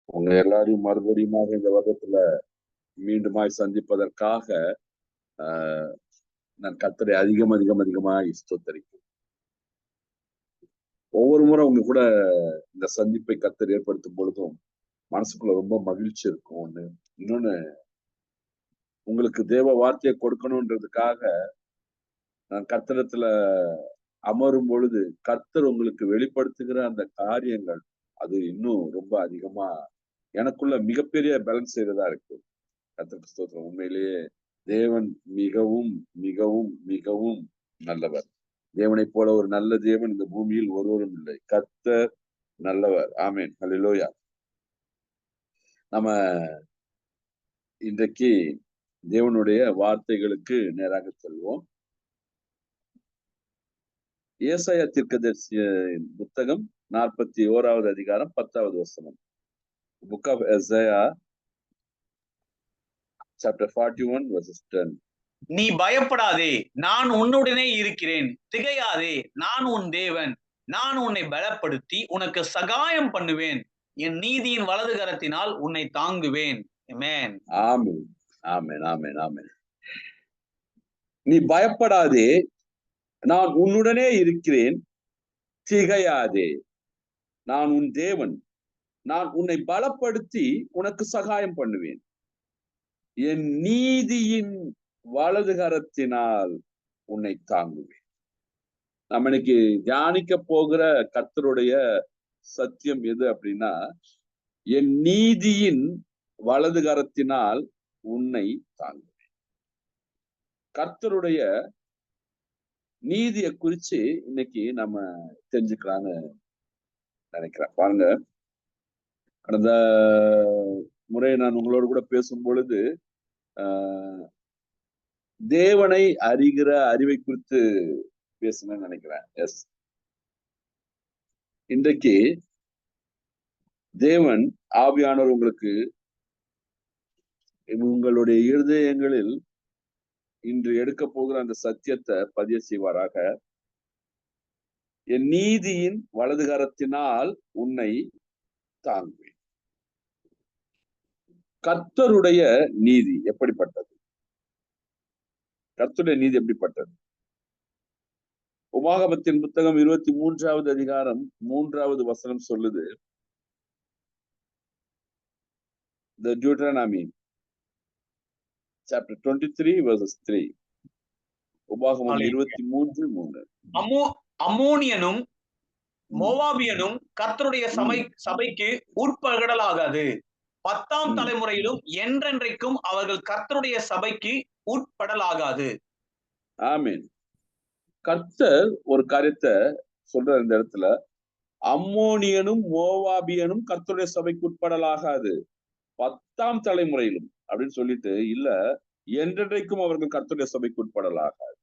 உங்க எல்லாரையும் மறுபடியும் இந்த வருடத்துல மீண்டுமாய் சந்திப்பதற்காக ஆஹ் நான் கர்த்தரை அதிகமாய் ஸ்தோத்தரிக்கிறேன். ஒவ்வொரு முறை உங்க கூட இந்த சந்திப்பை கர்த்தர் ஏற்படுத்தும் பொழுதும் மனசுக்குள்ள ரொம்ப மகிழ்ச்சி இருக்கும். ஒண்ணு இன்னொன்னு, உங்களுக்கு தேவ வார்த்தையை கொடுக்கணும்ன்றதுக்காக நான் கர்த்தரத்துல அமரும் பொழுது கர்த்தர் உங்களுக்கு வெளிப்படுத்துகிற அந்த காரியங்கள் அது இன்னும் ரொம்ப அதிகமா எனக்குள்ள மிகப்பெரிய பேலன்ஸ் செய்யறதா இருக்கு. கர்த்தருக்கு ஸ்தோத்திரம். உண்மையிலேயே தேவன் மிகவும் மிகவும் மிகவும் நல்லவர். தேவனைப் போல ஒரு நல்ல தேவன் இந்த பூமியில் ஒருவரும் இல்லை. கர்த்தர் நல்லவர். ஆமென். ஹல்லேலூயா. நம்ம இன்றைக்கு தேவனுடைய வார்த்தைகளுக்கு நேராக செல்வோம். ஏசாயா தீர்க்கதரிசி புத்தகம் 41வது அதிகாரம் 10வது வசனம். Book of Isaiah chapter 41 verses 10. நீ பயப்படாதே, நான் உன்னுடனே இருக்கிறேன். திகையாதே, நான் உன் தேவன். நான் உன்னை பலப்படுத்தி உனக்கு சகாயம் பண்ணுவேன். என் நீதியின் வலது கரத்தினால் உன்னை தாங்குவேன். ஆமென். ஆமென். ஆமென். ஆமென். ஆமென். நீ பயப்படாதே, நான் உன்னுடனே இருக்கிறேன். திகையாதே, நான் உன் தேவன். நான் உன்னை பலப்படுத்தி உனக்கு சகாயம் பண்ணுவேன். என் நீதியின் வலது கரத்தினால் உன்னை தாங்குவேன். நம்ம இன்னைக்கு தியானிக்க போகிற கர்த்தருடைய சத்தியம் எது அப்படின்னா, என் நீதியின் வலது கரத்தினால் உன்னை தாங்குவேன். கர்த்தருடைய நீதியை குறிச்சு இன்னைக்கு நம்ம தெரிஞ்சுக்கலான்னு நினைக்கிறேன். பாருங்க, கடந்த முறை நான் உங்களோடு கூட பேசும் பொழுது தேவனை அறிகிற அறிவை குறித்து பேசணும்னு நினைக்கிறேன். எஸ், இன்றைக்கு தேவன் ஆவியானவர் உங்களுக்கு உங்களுடைய இருதயங்களில் இன்று எடுக்க போகிற அந்த சத்தியத்தை பதிய செய்வாராக. என் நீதியின் வலது கரத்தினால் உன்னை தாங்குவேன். கர்த்தருடைய நீதி எப்படிப்பட்டது? கர்த்தருடைய நீதி எப்படிப்பட்டது? உபாகமத்தின் புத்தகம் 23வது அதிகாரம் 3வது வசனம் சொல்லுது. The Deuteronomy chapter 23 verses 3. உபாகமம் 23:3. அம்மோனியனும் மோவாபியனும் கர்த்தருடைய சபைக்கு உட்படலாகாது. 10ஆம் தலைமுறையிலும் என்றென்றைக்கும் அவர்கள் கர்த்தருடைய சபைக்கு உட்படலாகாது. ஆமென். கர்த்தர் ஒரு காரியத்தை சொல்ற இந்த இடத்துல, அம்மோனியனும் மோவாபியனும் கர்த்தருடைய சபைக்கு உட்படலாகாது 10ஆம் தலைமுறையிலும் அப்படின்னு சொல்லிட்டு இல்ல, என்றென்றைக்கும் அவர்கள் கர்த்தருடைய சபைக்கு உட்படலாகாது.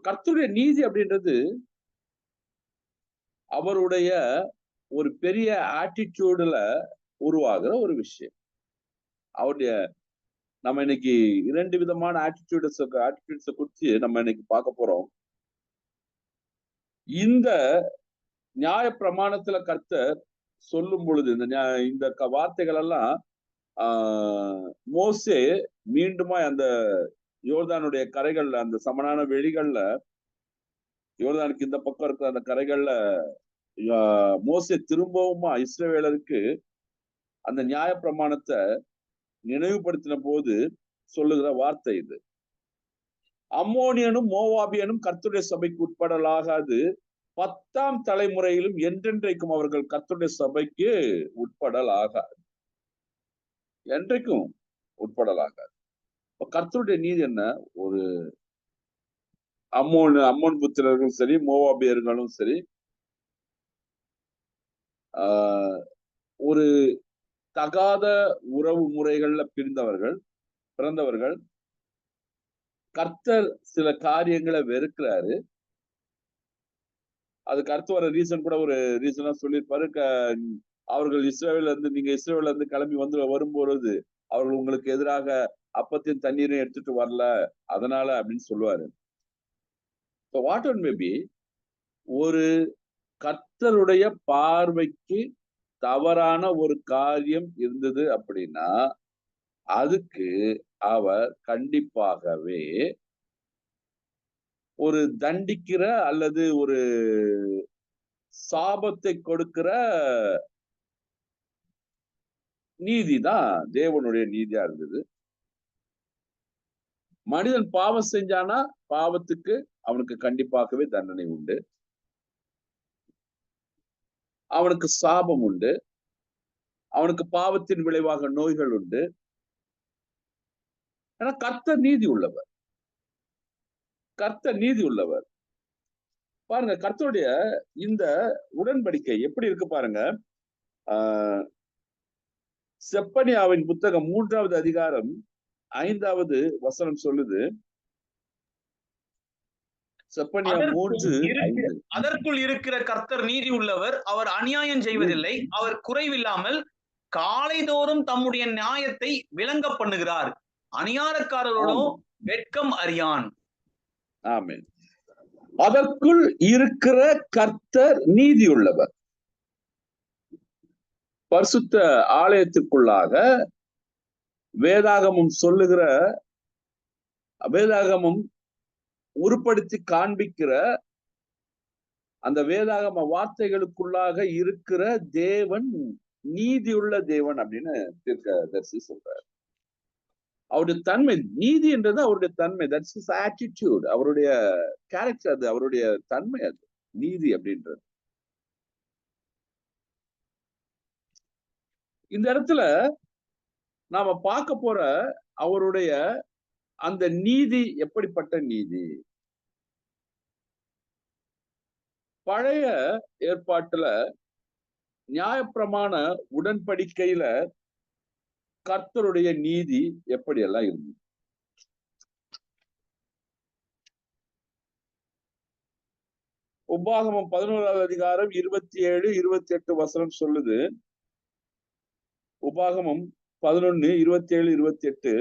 கர்த்தருடைய நீதி அப்படின்றது அவருடைய ஒரு பெரிய ஆட்டிடியூடுல உருவாகிற ஒரு விஷயம். அவருடைய நம்ம இன்னைக்கு 2 விதமான ஆட்டிடியூட்ஸை குறித்து நம்ம இன்னைக்கு பார்க்க போறோம். இந்த நியாய பிரமாணத்துல கர்த்தர் சொல்லும் பொழுது இந்த வார்த்தைகள் எல்லாம் மோசே மீண்டுமா அந்த யோர்தானுடைய கரைகள்ல, அந்த சமனான வெளிகள்ல, யோர்தானுக்கு இந்த பக்கம் இருக்கிற அந்த கரைகள்ல மோசே திரும்பவுமா இஸ்ரவேலருக்கு அந்த நியாய பிரமாணத்தை நினைவுபடுத்தின போது சொல்லுகிற வார்த்தை இது. அம்மோனியனும் மோவாபியனும் கர்த்தருடைய சபைக்கு உட்படலாகாது, 10ஆம் தலைமுறையிலும் என்றென்றைக்கும் அவர்கள் கர்த்தருடைய சபைக்கு உட்படலாகாது. என்றைக்கும் உட்படலாகாது. கர்த்தருடைய நீதி என்ன? ஒரு அம்மோன் புத்திரர்களும் சரி, மோவாபியர்களும் சரி, ஒரு தகாத உறவு முறைகள்ல பிறந்தவர்கள். கர்த்தர் சில காரியங்களை வெறுக்கிறாரு. அதுக்கு அடுத்து வர ரீசன் கூட ஒரு ரீசனா சொல்லியிருப்பாரு. அவர்கள் நீங்க இஸ்ரேல்ல இருந்து கிளம்பி வரும்பொழுது அவர்கள் உங்களுக்கு எதிராக அப்பத்தையும் தண்ணீரையும் எடுத்துட்டு வரல, அதனால அப்படின்னு சொல்லுவாரு. வாட் மேபி ஒரு கர்த்தருடைய பார்வைக்கு தவறான ஒரு காரியம் இருந்தது அப்படின்னா அதுக்கு அவர் கண்டிப்பாகவே ஒரு தண்டிக்கிற அல்லது ஒரு சாபத்தை கொடுக்கிற நீதிதான் தேவனுடைய நீதியா இருந்தது. மனிதன் பாவம் செஞ்சானா பாவத்துக்கு அவனுக்கு கண்டிப்பாகவே தண்டனை உண்டு, அவனுக்கு சாபம் உண்டு, அவனுக்கு பாவத்தின் விளைவாக நோய்கள் உண்டு. ஆனா கர்த்தர் நீதி உள்ளவர், கர்த்தர் நீதி உள்ளவர். பாருங்க கர்த்தருடைய இந்த உடன்படிக்கை எப்படி இருக்கு பாருங்க. ஆஹ் செப்பனியாவின் புத்தகம் 3வது அதிகாரம் 5வது வசனம் சொல்லுது. செப்பனியா 3:5. அதற்குள் இருக்கிற கர்த்தர் நீதி உள்ளவர், அவர் அநியாயம் செய்வதில்லை, அவர் குறைவில்லாமல் காலைதோறும் தம்முடைய நியாயத்தை விளங்க பண்ணுகிறார், அநியாயக்காரரோடோ வெட்கம் அறியான். ஆமென். அதற்குள் இருக்கிற கர்த்தர் நீதி உள்ளவர். பரிசுத்த ஆலயத்திற்குள்ளாக வேதாகமம் சொல்லுகிற, வேதாகமம் உருப்படுத்தி காண்பிக்கிற அந்த வேதாகம வார்த்தைகளுக்குள்ளாக இருக்கிற தேவன் நீதியுள்ள தேவன் அப்படின்னு தீர்க்கதரிசி சொல்றார். அவருடைய தன்மை நீதி என்றது அவருடைய தன்மை, தட்ஸ் ஹிஸ் ஆட்டிடியூட், அவருடைய கேரக்டர், அது அவருடைய தன்மை, அது நீதி அப்படின்றது. இந்த இடத்துல நாம பார்க்க போற அவருடைய அந்த நீதி எப்படிப்பட்ட நீதி? பழைய ஏற்பாட்டுல நியாயப்பிரமாண உடன்படிக்கையில கர்த்தருடைய நீதி எப்படியெல்லாம் இருந்தது? உபாகமம் 11வது அதிகாரம் 27, 28 வசனம் சொல்லுது. உபாகமம் 11, 27, 28.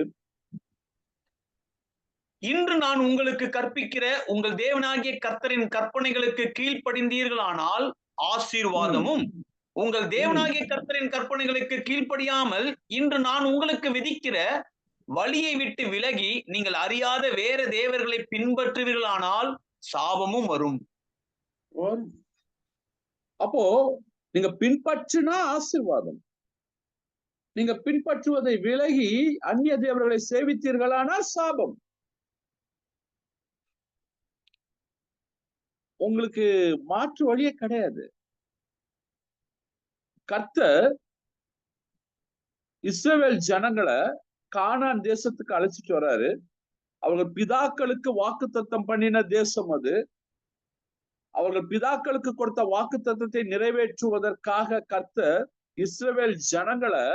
இன்று நான் உங்களுக்கு கற்பிக்கிற உங்கள் தேவனாகிய கர்த்தரின் கற்பனைகளுக்கு கீழ்ப்படிந்தீர்களானால் ஆசீர்வாதமும், உங்கள் தேவனாகிய கர்த்தரின் கற்பனைகளுக்கு கீழ்ப்படியாமல் இன்று நான் உங்களுக்கு விதிக்கிற வழியை விட்டு விலகி நீங்கள் அறியாத வேற தேவர்களை பின்பற்றுவீர்களானால் சாபமும் வரும். அப்போ நீங்க பின்பற்றினா ஆசீர்வாதம், நீங்க பின்பற்றுவதை விலகி அந்நிய தேவர்களை சேவித்தீர்களானால் சாபம். உங்களுக்கு மாற்று வழியே கிடையாது. கர்த்தர் இஸ்ரவேல் ஜனங்களை கானான் தேசத்துக்கு அழைச்சிட்டு வர்றாரு. அவர்கள் பிதாக்களுக்கு வாக்குத்தத்தம் பண்ணின தேசம் அது. அவர்கள் பிதாக்களுக்கு கொடுத்த வாக்குத்தத்தத்தை நிறைவேற்றுவதற்காக கர்த்தர் இஸ்ரவேல் ஜனங்களை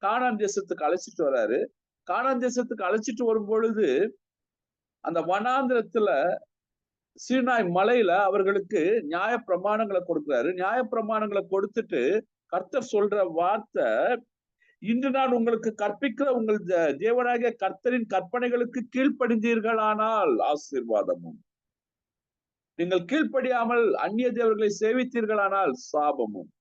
கானான் தேசத்துக்கு அழைச்சிட்டு வர்றாரு. கானான் தேசத்துக்கு அழைச்சிட்டு வரும் பொழுது அந்த வனாந்திரத்துல சீனாய் மலையில அவர்களுக்கு நியாய பிரமாணங்களை கொடுக்கிறாரு. நியாய பிரமாணங்களை கொடுத்துட்டு கர்த்தர் சொல்ற வார்த்தை, இன்று நான் உங்களுக்கு கற்பிக்கிற உங்கள் தேவனாகிய கர்த்தரின் கற்பனைகளுக்கு கீழ்ப்படிந்தீர்களானால் ஆசீர்வாதமும், நீங்கள் கீழ்ப்படியாமல் அந்நிய தேவர்களை சேவித்தீர்களானால் சாபமும்.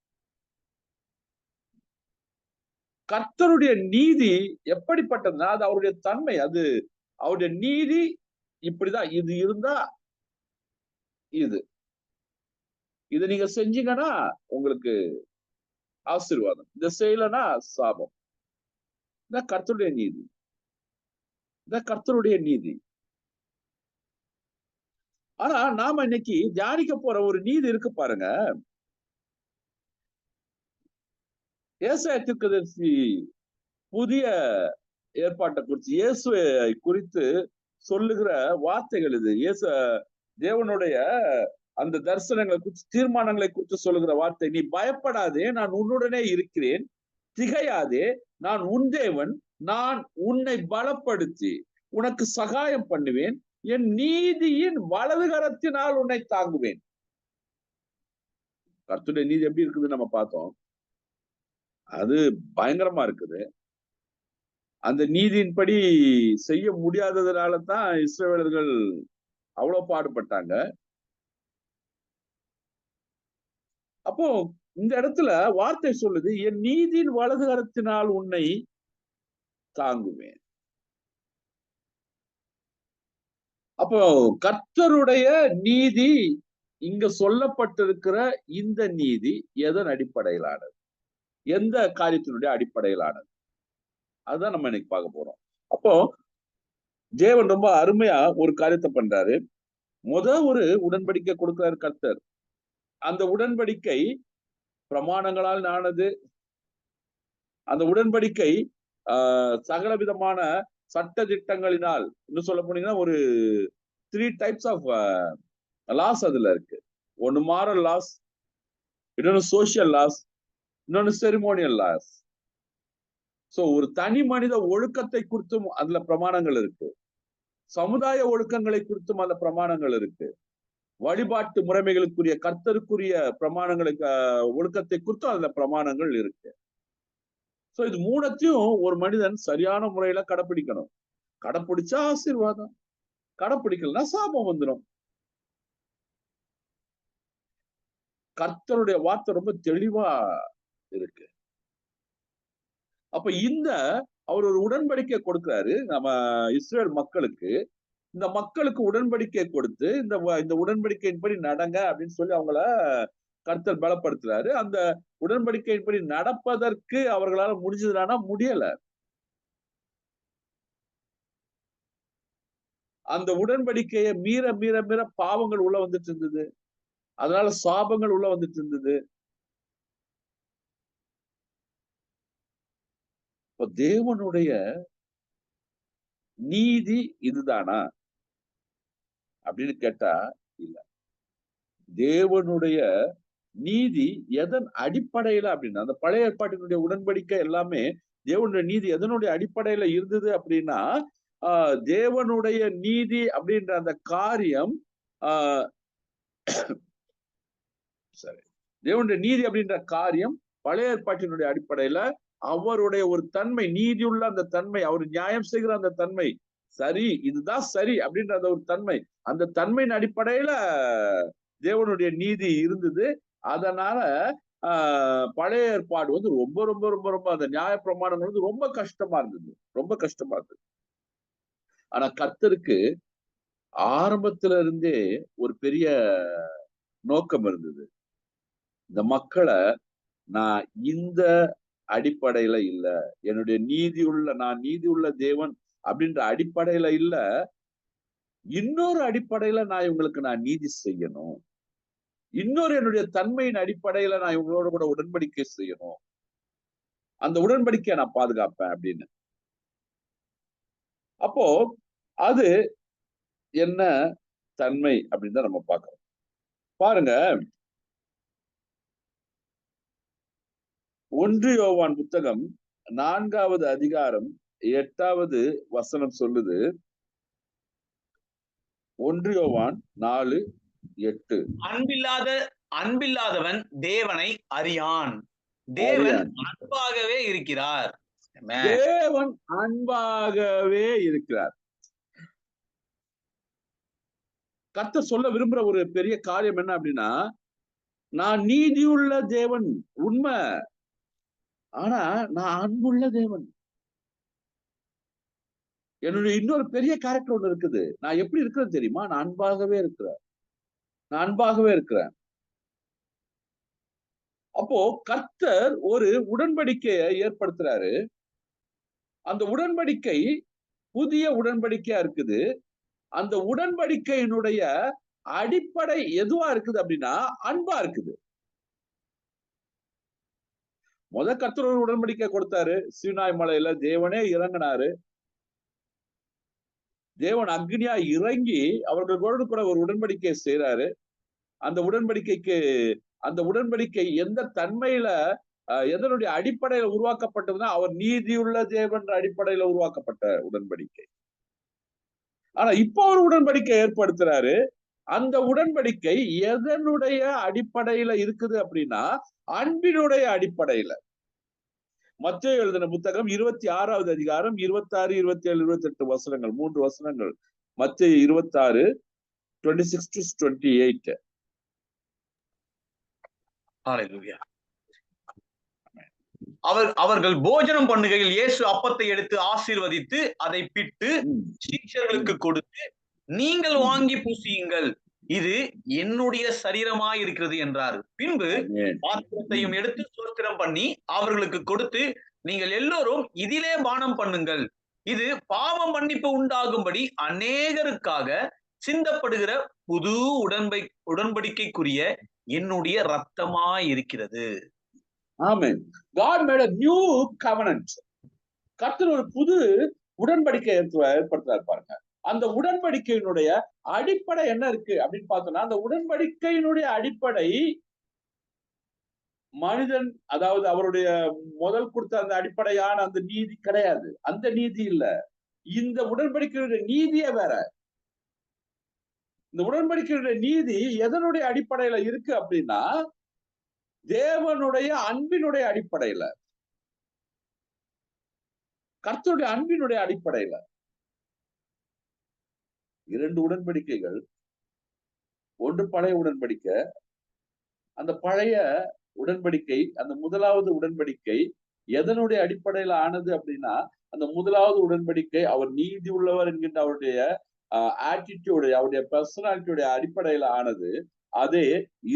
கர்த்தருடைய நீதி எப்படிப்பட்டதுன்னா அது அவருடைய தன்மை, அது அவருடைய நீதி. இப்படிதான், இது இருந்தா இது நீங்க செஞ்சீங்கன்னா உங்களுக்கு ஆசீர்வாதம், இதை செய்யலன்னா சாபம். இதான் கர்த்தருடைய நீதி, இதான் கர்த்தருடைய நீதி. ஆனா நாம இன்னைக்கு தியானிக்க போற ஒரு நீதி இருக்கு பாருங்க. ஏசாயா தீர்க்கதரிசி புதிய ஏற்பாட்டை குறித்து, இயேசுவை குறித்து சொல்லுகிற வார்த்தைகள் இது. தேவனுடைய அந்த தரிசனங்களை குறித்து, தீர்மானங்களை குறித்து சொல்லுகிற வார்த்தை, நீ பயப்படாதே, நான் உன்னுடனே இருக்கிறேன், திகையாதே, நான் உன் தேவன், நான் உன்னை பலப்படுத்தி உனக்கு சகாயம் பண்ணுவேன், என் நீதியின் வலது கரத்தினால் உன்னை தாங்குவேன். கர்த்தருடைய நீதி எப்படி இருக்குது நம்ம பார்த்தோம். அது பயங்கரமா இருக்குது. அந்த நீதியின்படி செய்ய முடியாததுனால தான் இஸ்ரவேலர்கள் அவ்வளவு பாடுபட்டாங்க. அப்போ இந்த இடத்துல வார்த்தை சொல்லுது, என் நீதியின் வலது கரத்தினால் உன்னை தாங்குவேன். அப்போ கர்த்தருடைய நீதி, இங்க சொல்லப்பட்டிருக்கிற இந்த நீதி எதன் அடிப்படையிலானது, எந்த காரியத்தினுடைய அடிப்படையிலானது, அதுதான் நம்ம இன்னைக்கு பார்க்க போறோம். அப்போ தேவன் ரொம்ப அருமையா ஒரு காரியத்தை பண்றாரு. ஒரு உடன்படிக்கை கொடுக்கிறார் கர்த்தர். அந்த உடன்படிக்கை பிரமாணங்களால் ஆனது. அந்த உடன்படிக்கை சகல விதமான சட்ட திட்டங்களினால், இன்னும் சொல்ல போனீங்கன்னா ஒரு 3 டைப்ஸ் ஆஃப் லாஸ் அதுல இருக்கு. ஒன்னு மாரல் லாஸ், இன்னொன்னு சோசியல் லாஸ், இன்னொன்னு செரிமோனியல் லாஸ். சோ ஒரு தனி மனித ஒழுக்கத்தை குறித்தும் அதுல பிரமாணங்கள் இருக்கு. சமுதாய ஒழுக்கங்களை குறித்தும் அதுல பிரமாணங்கள் இருக்கு. வழிபாட்டு முறைமைகளுக்குரிய கர்த்தருக்குரிய பிரமாணங்களுக்கு ஒழுக்கத்தை குறித்தும் அதுல பிரமாணங்கள் இருக்கு. சோ இது மூணத்தையும் ஒரு மனிதன் சரியான முறையில கடைப்பிடிக்கணும். கடைப்பிடிச்சா ஆசீர்வாதம், கடைப்பிடிக்கலன்னா சாபம் வந்துடும். கர்த்தருடைய வார்த்தை ரொம்ப தெளிவா இருக்கு. அப்ப அவர் ஒரு உடன்படிக்கை கொடுக்கிறாரு நம்ம இஸ்ரேல் மக்களுக்கு. இந்த மக்களுக்கு உடன்படிக்கை கொடுத்து இந்த உடன்படிக்கையின்படி நடங்க அப்படின்னு சொல்லி அவங்கள கர்த்தர் பலப்படுத்துறாரு. அந்த உடன்படிக்கையின்படி நடப்பதற்கு அவர்களால முடிஞ்சதுனா முடியல. அந்த உடன்படிக்கையை மீற மீற மீற பாவங்கள் உள்ள வந்துட்டு இருந்தது. அதனால சாபங்கள் உள்ள வந்துட்டு இருந்தது. இப்ப தேவனுடைய நீதி இதுதானா அப்படின்னு கேட்டா இல்ல. தேவனுடைய நீதி எதன் அடிப்படையில அப்படின்னா, அந்த பழைய ஏற்பாட்டினுடைய உடன்படிக்கை எல்லாமே தேவனுடைய நீதி எதனுடைய அடிப்படையில இருந்தது அப்படின்னா, தேவனுடைய நீதி அப்படின்ற அந்த காரியம் சரி, தேவனுடைய நீதி அப்படின்ற காரியம் பழைய ஏற்பாட்டினுடைய அடிப்படையில அவருடைய ஒரு தன்மை, நீதியுள்ள அந்த தன்மை, அவர் நியாயம் செய்கிற அந்த தன்மை, சரி இதுதான் சரி அப்படின்ற அந்த ஒரு தன்மை, அந்த தன்மையின் அடிப்படையில தேவனுடைய நீதி இருந்தது. அதனால பழைய ஏற்பாடு வந்து ரொம்ப ரொம்ப ரொம்ப ரொம்ப அந்த நியாய பிரமாணங்கள் வந்து ரொம்ப கஷ்டமா இருந்தது, ரொம்ப கஷ்டமா இருந்தது. ஆனா கர்த்தருக்கு ஆரம்பத்துல இருந்தே ஒரு பெரிய நோக்கம் இருந்தது. இந்த மக்களை நான் இந்த அடிப்படையில இல்ல, என்னுடைய நான் நீதி உள்ள தேவன் அப்படின்ற அடிப்படையில இல்ல, இன்னொரு அடிப்படையில நான் இவங்களுக்கு நீதி செய்யணும், இன்னொரு என்னுடைய தன்மையின் அடிப்படையில நான் இவங்களோட கூட உடன்படிக்கை செய்யணும், அந்த உடன்படிக்கையை நான் பாதுகாப்பேன் அப்படின்னு. அப்போ அது என்ன தன்மை அப்படின்னு தான் நம்ம பார்க்கிறோம். பாருங்க, 1 யோவான் புத்தகம் 4வது அதிகாரம் 8வது வசனம் சொல்லுது. 1 யோவான் 4:8. அன்பில்லாதவன் தேவனை அறியான், தேவன் அன்பாகவே இருக்கிறார். தேவன் அன்பாகவே இருக்கிறார். கர்த்தர் சொல்ல விரும்புற ஒரு பெரிய காரியம் என்ன அப்படின்னா, நான் நீதியுள்ள தேவன் உண்மை, ஆனா நான் அன்புள்ள தேவன். என்னுடைய இன்னொரு பெரிய கேரக்டர் ஒண்ணு இருக்குது. நான் எப்படி இருக்கிறேன் தெரியுமா? நான் அன்பாகவே இருக்கிறேன், நான் அன்பாகவே இருக்கிறேன். அப்போ கர்த்தர் ஒரு உடன்படிக்கையை ஏற்படுத்துறாரு. அந்த உடன்படிக்கை புதிய உடன்படிக்கையா இருக்குது. அந்த உடன்படிக்கையினுடைய அடிப்படை எதுவா இருக்குது அப்படின்னா அன்பா இருக்குது. கர்த்தர் ஒரு உடன்படிக்கை கொடுத்தாரு. சீனாய் மலையில தேவனே இறங்கினாரு. தேவன் அக்னியா இறங்கி அவர்களோடு கூட ஒரு உடன்படிக்கை செய்யறாரு. அந்த உடன்படிக்கை எந்த தன்மையில எதனுடைய அடிப்படையில உருவாக்கப்பட்டதுன்னா அவர் நீதியுள்ள தேவன் அடிப்படையில உருவாக்கப்பட்ட உடன்படிக்கை. ஆனா இப்போ ஒரு உடன்படிக்கை ஏற்படுத்துறாரு. அந்த உடன்படிக்கை எதனுடைய அடிப்படையில இருக்குது அப்படின்னா அன்பினுடைய அடிப்படையில. மத்தேயு எழுதின புத்தகம் 26வது அதிகாரம் 26, 27, 28 வசனங்கள், 3 வசனங்கள். மத்தேயு 26, 26 to 28. ஹல்லேலூயா. அவர்கள் போஜனம் பண்ணுகையில் இயேசு அப்பத்தை எடுத்து ஆசீர்வதித்து அதை பிட்டு சீஷர்களுக்கு கொடுத்து, நீங்கள் வாங்கி புசியுங்கள், இது என்னுடைய சரீரமாய் இருக்கிறது என்றார். பின்பு பாத்திரத்தையும் எடுத்து ஸ்தோத்திரம் பண்ணி அவர்களுக்கு கொடுத்து, நீங்கள் எல்லோரும் இதிலே பானம் பண்ணுங்கள், இது பாவ மன்னிப்பு உண்டாகும்படி அநேகருக்காக சிந்தப்படுகிற புது உடன்படிக்கைக்குரிய என்னுடைய ரத்தமாய் இருக்கிறது. ஆமென். God made a new covenant. கர்த்தர் ஒரு புது உடன்படிக்கை ஏற்படுத்துறார் பாருங்க. அந்த உடன்படிக்கையினுடைய அடிப்படை என்ன இருக்கு அப்படின்னு பார்த்தோம்னா, அந்த உடன்படிக்கையினுடைய அடிப்படை மனிதன், அதாவது அவருடைய முதல் கொடுத்த அந்த அடிப்படையான அந்த நீதி கிடையாது. அந்த நீதி இல்ல. இந்த உடன்படிக்கையுடைய நீதியே வேற. இந்த உடன்படிக்கையுடைய நீதி எதனுடைய அடிப்படையில இருக்கு அப்படின்னா, தேவனுடைய அன்பினுடைய அடிப்படையில, கர்த்தருடைய அன்பினுடைய அடிப்படையில. இரண்டு உடன்படிக்கைகள். ஒன்று பழைய உடன்படிக்கை. அந்த பழைய உடன்படிக்கை, அந்த முதலாவது உடன்படிக்கை எதனுடைய அடிப்படையில ஆனது அப்படின்னா, அந்த முதலாவது உடன்படிக்கை அவர் நீதி உள்ளவர் என்கின்ற அவருடைய ஆட்டிடியூடு, அவருடைய பர்சனாலிட்டியுடைய அடிப்படையில ஆனது. அதே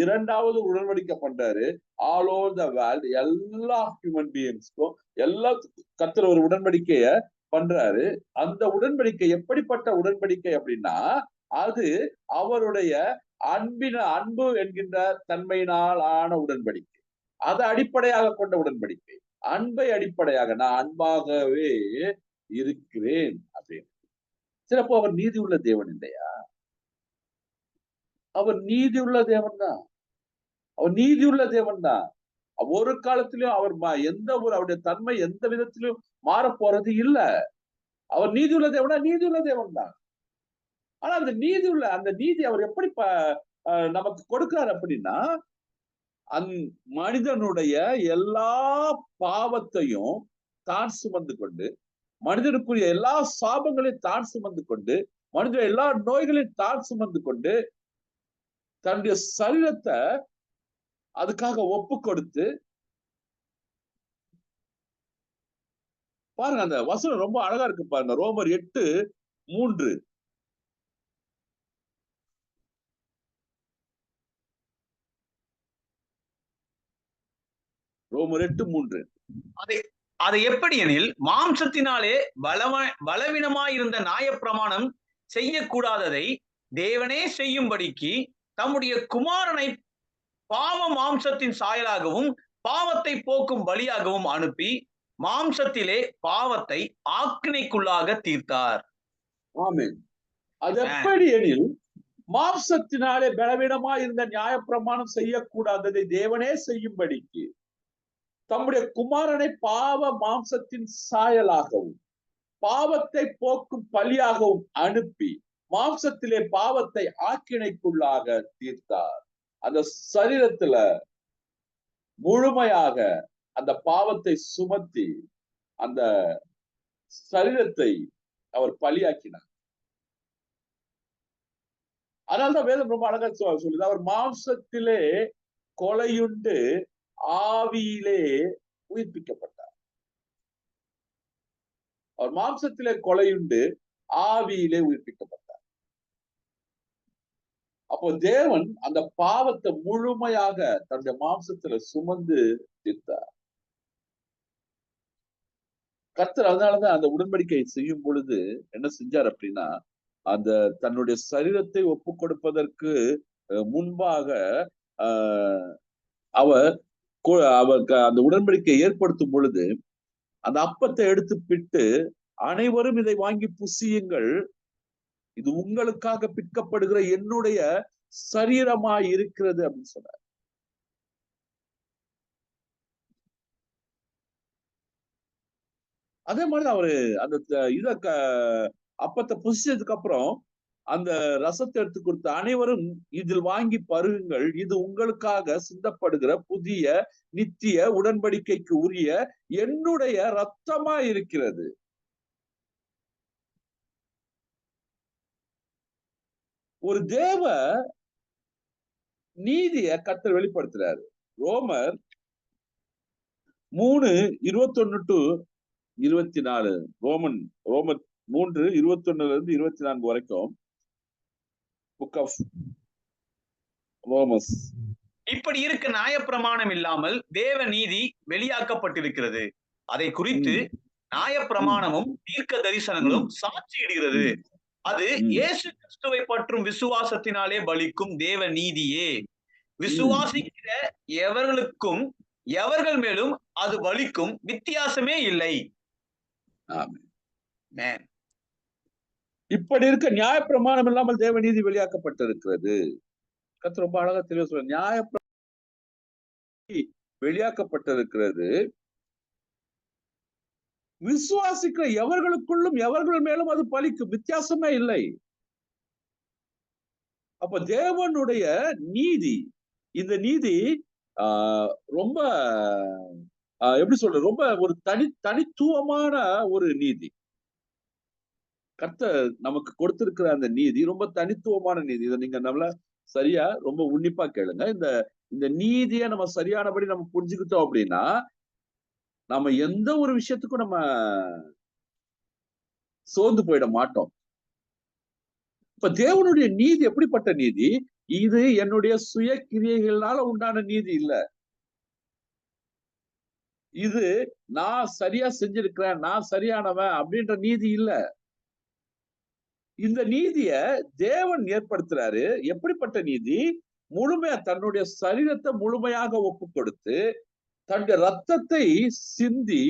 இரண்டாவது உடன்படிக்கை பண்றாரு, ஆல் ஓவர் த வேர்ல்ட், எல்லா ஹியூமன் பீயிங்ஸ்க்கும் எல்லாத்துக்கும் கர்த்தர் ஒரு உடன்படிக்கைய பண்றாரு. அந்த உடன்படிக்கை எப்படிப்பட்ட உடன்படிக்கை அப்படின்னா, அது அவருடைய அன்பு என்கின்ற தன்மையினால் ஆன உடன்படிக்கை. அதை அடிப்படையாக கொண்ட உடன்படிக்கை. அன்பை அடிப்படையாக, நான் அன்பாகவே இருக்கிறேன் அப்படின்னு. சிறப்பு அவர் நீதி உள்ள தேவன் இல்லையா? அவர் நீதி உள்ள தேவன் தான். அவர் நீதி உள்ள தேவன் தான். ஒரு காலத்திலும் அவர் எந்த ஒரு அவருடைய தன்மை எந்த விதத்திலும் மாற போறது இல்ல. அவர் நீதி உள்ள தேவனா, நீதி உள்ள தேவன் தான். ஆனா அந்த நீதி அவர் எப்படி நமக்கு கொடுக்கிறார் அப்படின்னா, மனிதனுடைய எல்லா பாவத்தையும் தான் சுமந்து கொண்டு, மனிதனுக்குரிய எல்லா சாபங்களையும் தான் சுமந்து கொண்டு, மனித எல்லா நோய்களையும் தான் சுமந்து கொண்டு, தன்னுடைய சரீரத்தை அதுக்காக ஒப்பு கொடுத்து பாருங்க. அந்த வசனம் ரொம்ப அழகா இருக்கு பாருங்க. ரோமர் 8:3. ரோமர் 8:3. அதை எப்படி எனில், மாம்சத்தினாலே பலவீனமாயிருந்த நியாயப்பிரமாணம் செய்யக்கூடாததை தேவனே செய்யும்படிக்கு தம்முடைய குமாரனை பாவ மாம்சத்தின் சாயலாகவும் பாவத்தை போக்கும் பலியாகவும் அனுப்பி மாம்சத்திலே பாவத்தை ஆக்கினைக்குள்ளாக தீர்த்தார். ஆமென். அது எப்படி எனில், மாம்சத்தினாலே பலவீனமாய் இருந்த நியாயப்பிரமாணம் செய்யக்கூடாததை தேவனே செய்யும்படிக்கு தம்முடைய குமாரனை பாவ மாம்சத்தின் சாயலாகவும் பாவத்தை போக்கும் பலியாகவும் அனுப்பி மாம்சத்திலே பாவத்தை ஆக்கினைக்குள்ளாக தீர்த்தார். அந்த சரீரத்துல முழுமையாக அந்த பாவத்தை சுமத்தி அந்த சரீரத்தை அவர் பலியாக்கினார். அதனால்தான் வேதம் ரொம்ப அழகா சொல்லுது, அவர் மாம்சத்திலே கொலையுண்டு ஆவியிலே உயிர்ப்பிக்கப்பட்டார். அவர் மாம்சத்திலே கொலையுண்டு ஆவியிலே உயிர்ப்பிக்கப்பட்டார். அப்போ தேவன் அந்த பாவத்தை முழுமையாக தன்னுடைய மாம்சத்துல சுமந்து தீர்த்தார். கர்த்தர் அதனாலதான் அந்த உடன்படிக்கை செய்யும் பொழுது என்ன செஞ்சார் அப்படின்னா, அந்த தன்னுடைய சரீரத்தை ஒப்பு கொடுப்பதற்கு முன்பாக அவர் அந்த உடன்படிக்கை ஏற்படுத்தும் பொழுது அந்த அப்பத்தை எடுத்து பிட்டு, அனைவரும் இதை வாங்கி புசியுங்கள், இது உங்களுக்காக பிற்கப்படுகிற என்னுடைய சரீரமாய் இருக்கிறது அப்படின்னு சொன்னார். அதே மாதிரி அவரு அந்த அப்பத்தை புசிச்சதுக்கு அப்புறம் அந்த ரசத்தை எடுத்து கொடுத்த, அனைவரும் இதில் வாங்கி பருகுங்கள், இது உங்களுக்காக சிந்தப்படுகிற புதிய நித்திய உடன்படிக்கைக்கு உரிய என்னுடைய ரத்தமா இருக்கிறது. ஒரு தேவ நீதிய கர்த்தர் வெளிப்படுத்துறாரு. ரோமர் 3:21 to 24, ரோமன் 3:21 வரைக்கும் புக் ஆஃப் ரோமஸ். இப்படி இருக்க நியாயப்பிரமாணம் இல்லாமல் தேவ நீதி வெளியாக்கப்பட்டிருக்கிறது. அதை குறித்து நியாயப்பிரமாணமும் தீர்க்க தரிசனங்களும் சாட்சியிடுகிறது. அது இயேசு கிறிஸ்துவை பற்றும் விசுவாசத்தினாலே பலிக்கும் தேவ நீதியே. விசுவாசிக்கிற எவர்களுக்கும் எவர்கள் மேலும் அது பலிக்கும் வித்தியாசமே இல்லை. இப்படி இருக்க நியாயப்பிரமாணம் இல்லாமல் தேவ நீதி வெளியாக்கப்பட்டிருக்கிறது. கர்த்தர் ரொம்ப அழகா தெளிவா சொல்ற, நியாயப்பிரமாணம் வெளியாக்கப்பட்டிருக்கிறது, விசுவாசிக்கிற எவர்களுக்குள்ளும் எவர்கள் மேலும் அது பலிக்கும், வித்தியாசமே இல்லை. அப்ப தேவனுடைய நீதி, இந்த நீதி ரொம்ப எப்படி சொல்ற, ரொம்ப ஒரு தனித்துவமான ஒரு நீதி. கர்த்தர் நமக்கு கொடுத்திருக்கிற அந்த நீதி ரொம்ப தனித்துவமான நீதி. இதை நீங்க நல்லா சரியா ரொம்ப உன்னிப்பா கேளுங்க. இந்த நீதியை நம்ம சரியானபடி நம்ம புரிஞ்சுக்கிட்டோம் அப்படின்னா நம்ம எந்த ஒரு விஷயத்துக்கும் நம்ம சோர்ந்து போயிட மாட்டோம். இப்ப தேவனுடைய நீதி எப்படிப்பட்ட நீதி? இது என்னுடைய சுய கிரியைகளால உண்டான நீதி இல்ல. இது நான் சரியா செஞ்சிருக்கிறேன், நான் சரியானவன் அப்படின்ற நீதி இல்ல. இந்த நீதிய தேவன் ஏற்படுத்துறாரு. எப்படிப்பட்ட நீதி? முழுமையா தன்னுடைய சரீரத்தை முழுமையாக ஒப்பு கொடுத்து தன்னுடைய ரத்தத்தை சிந்தி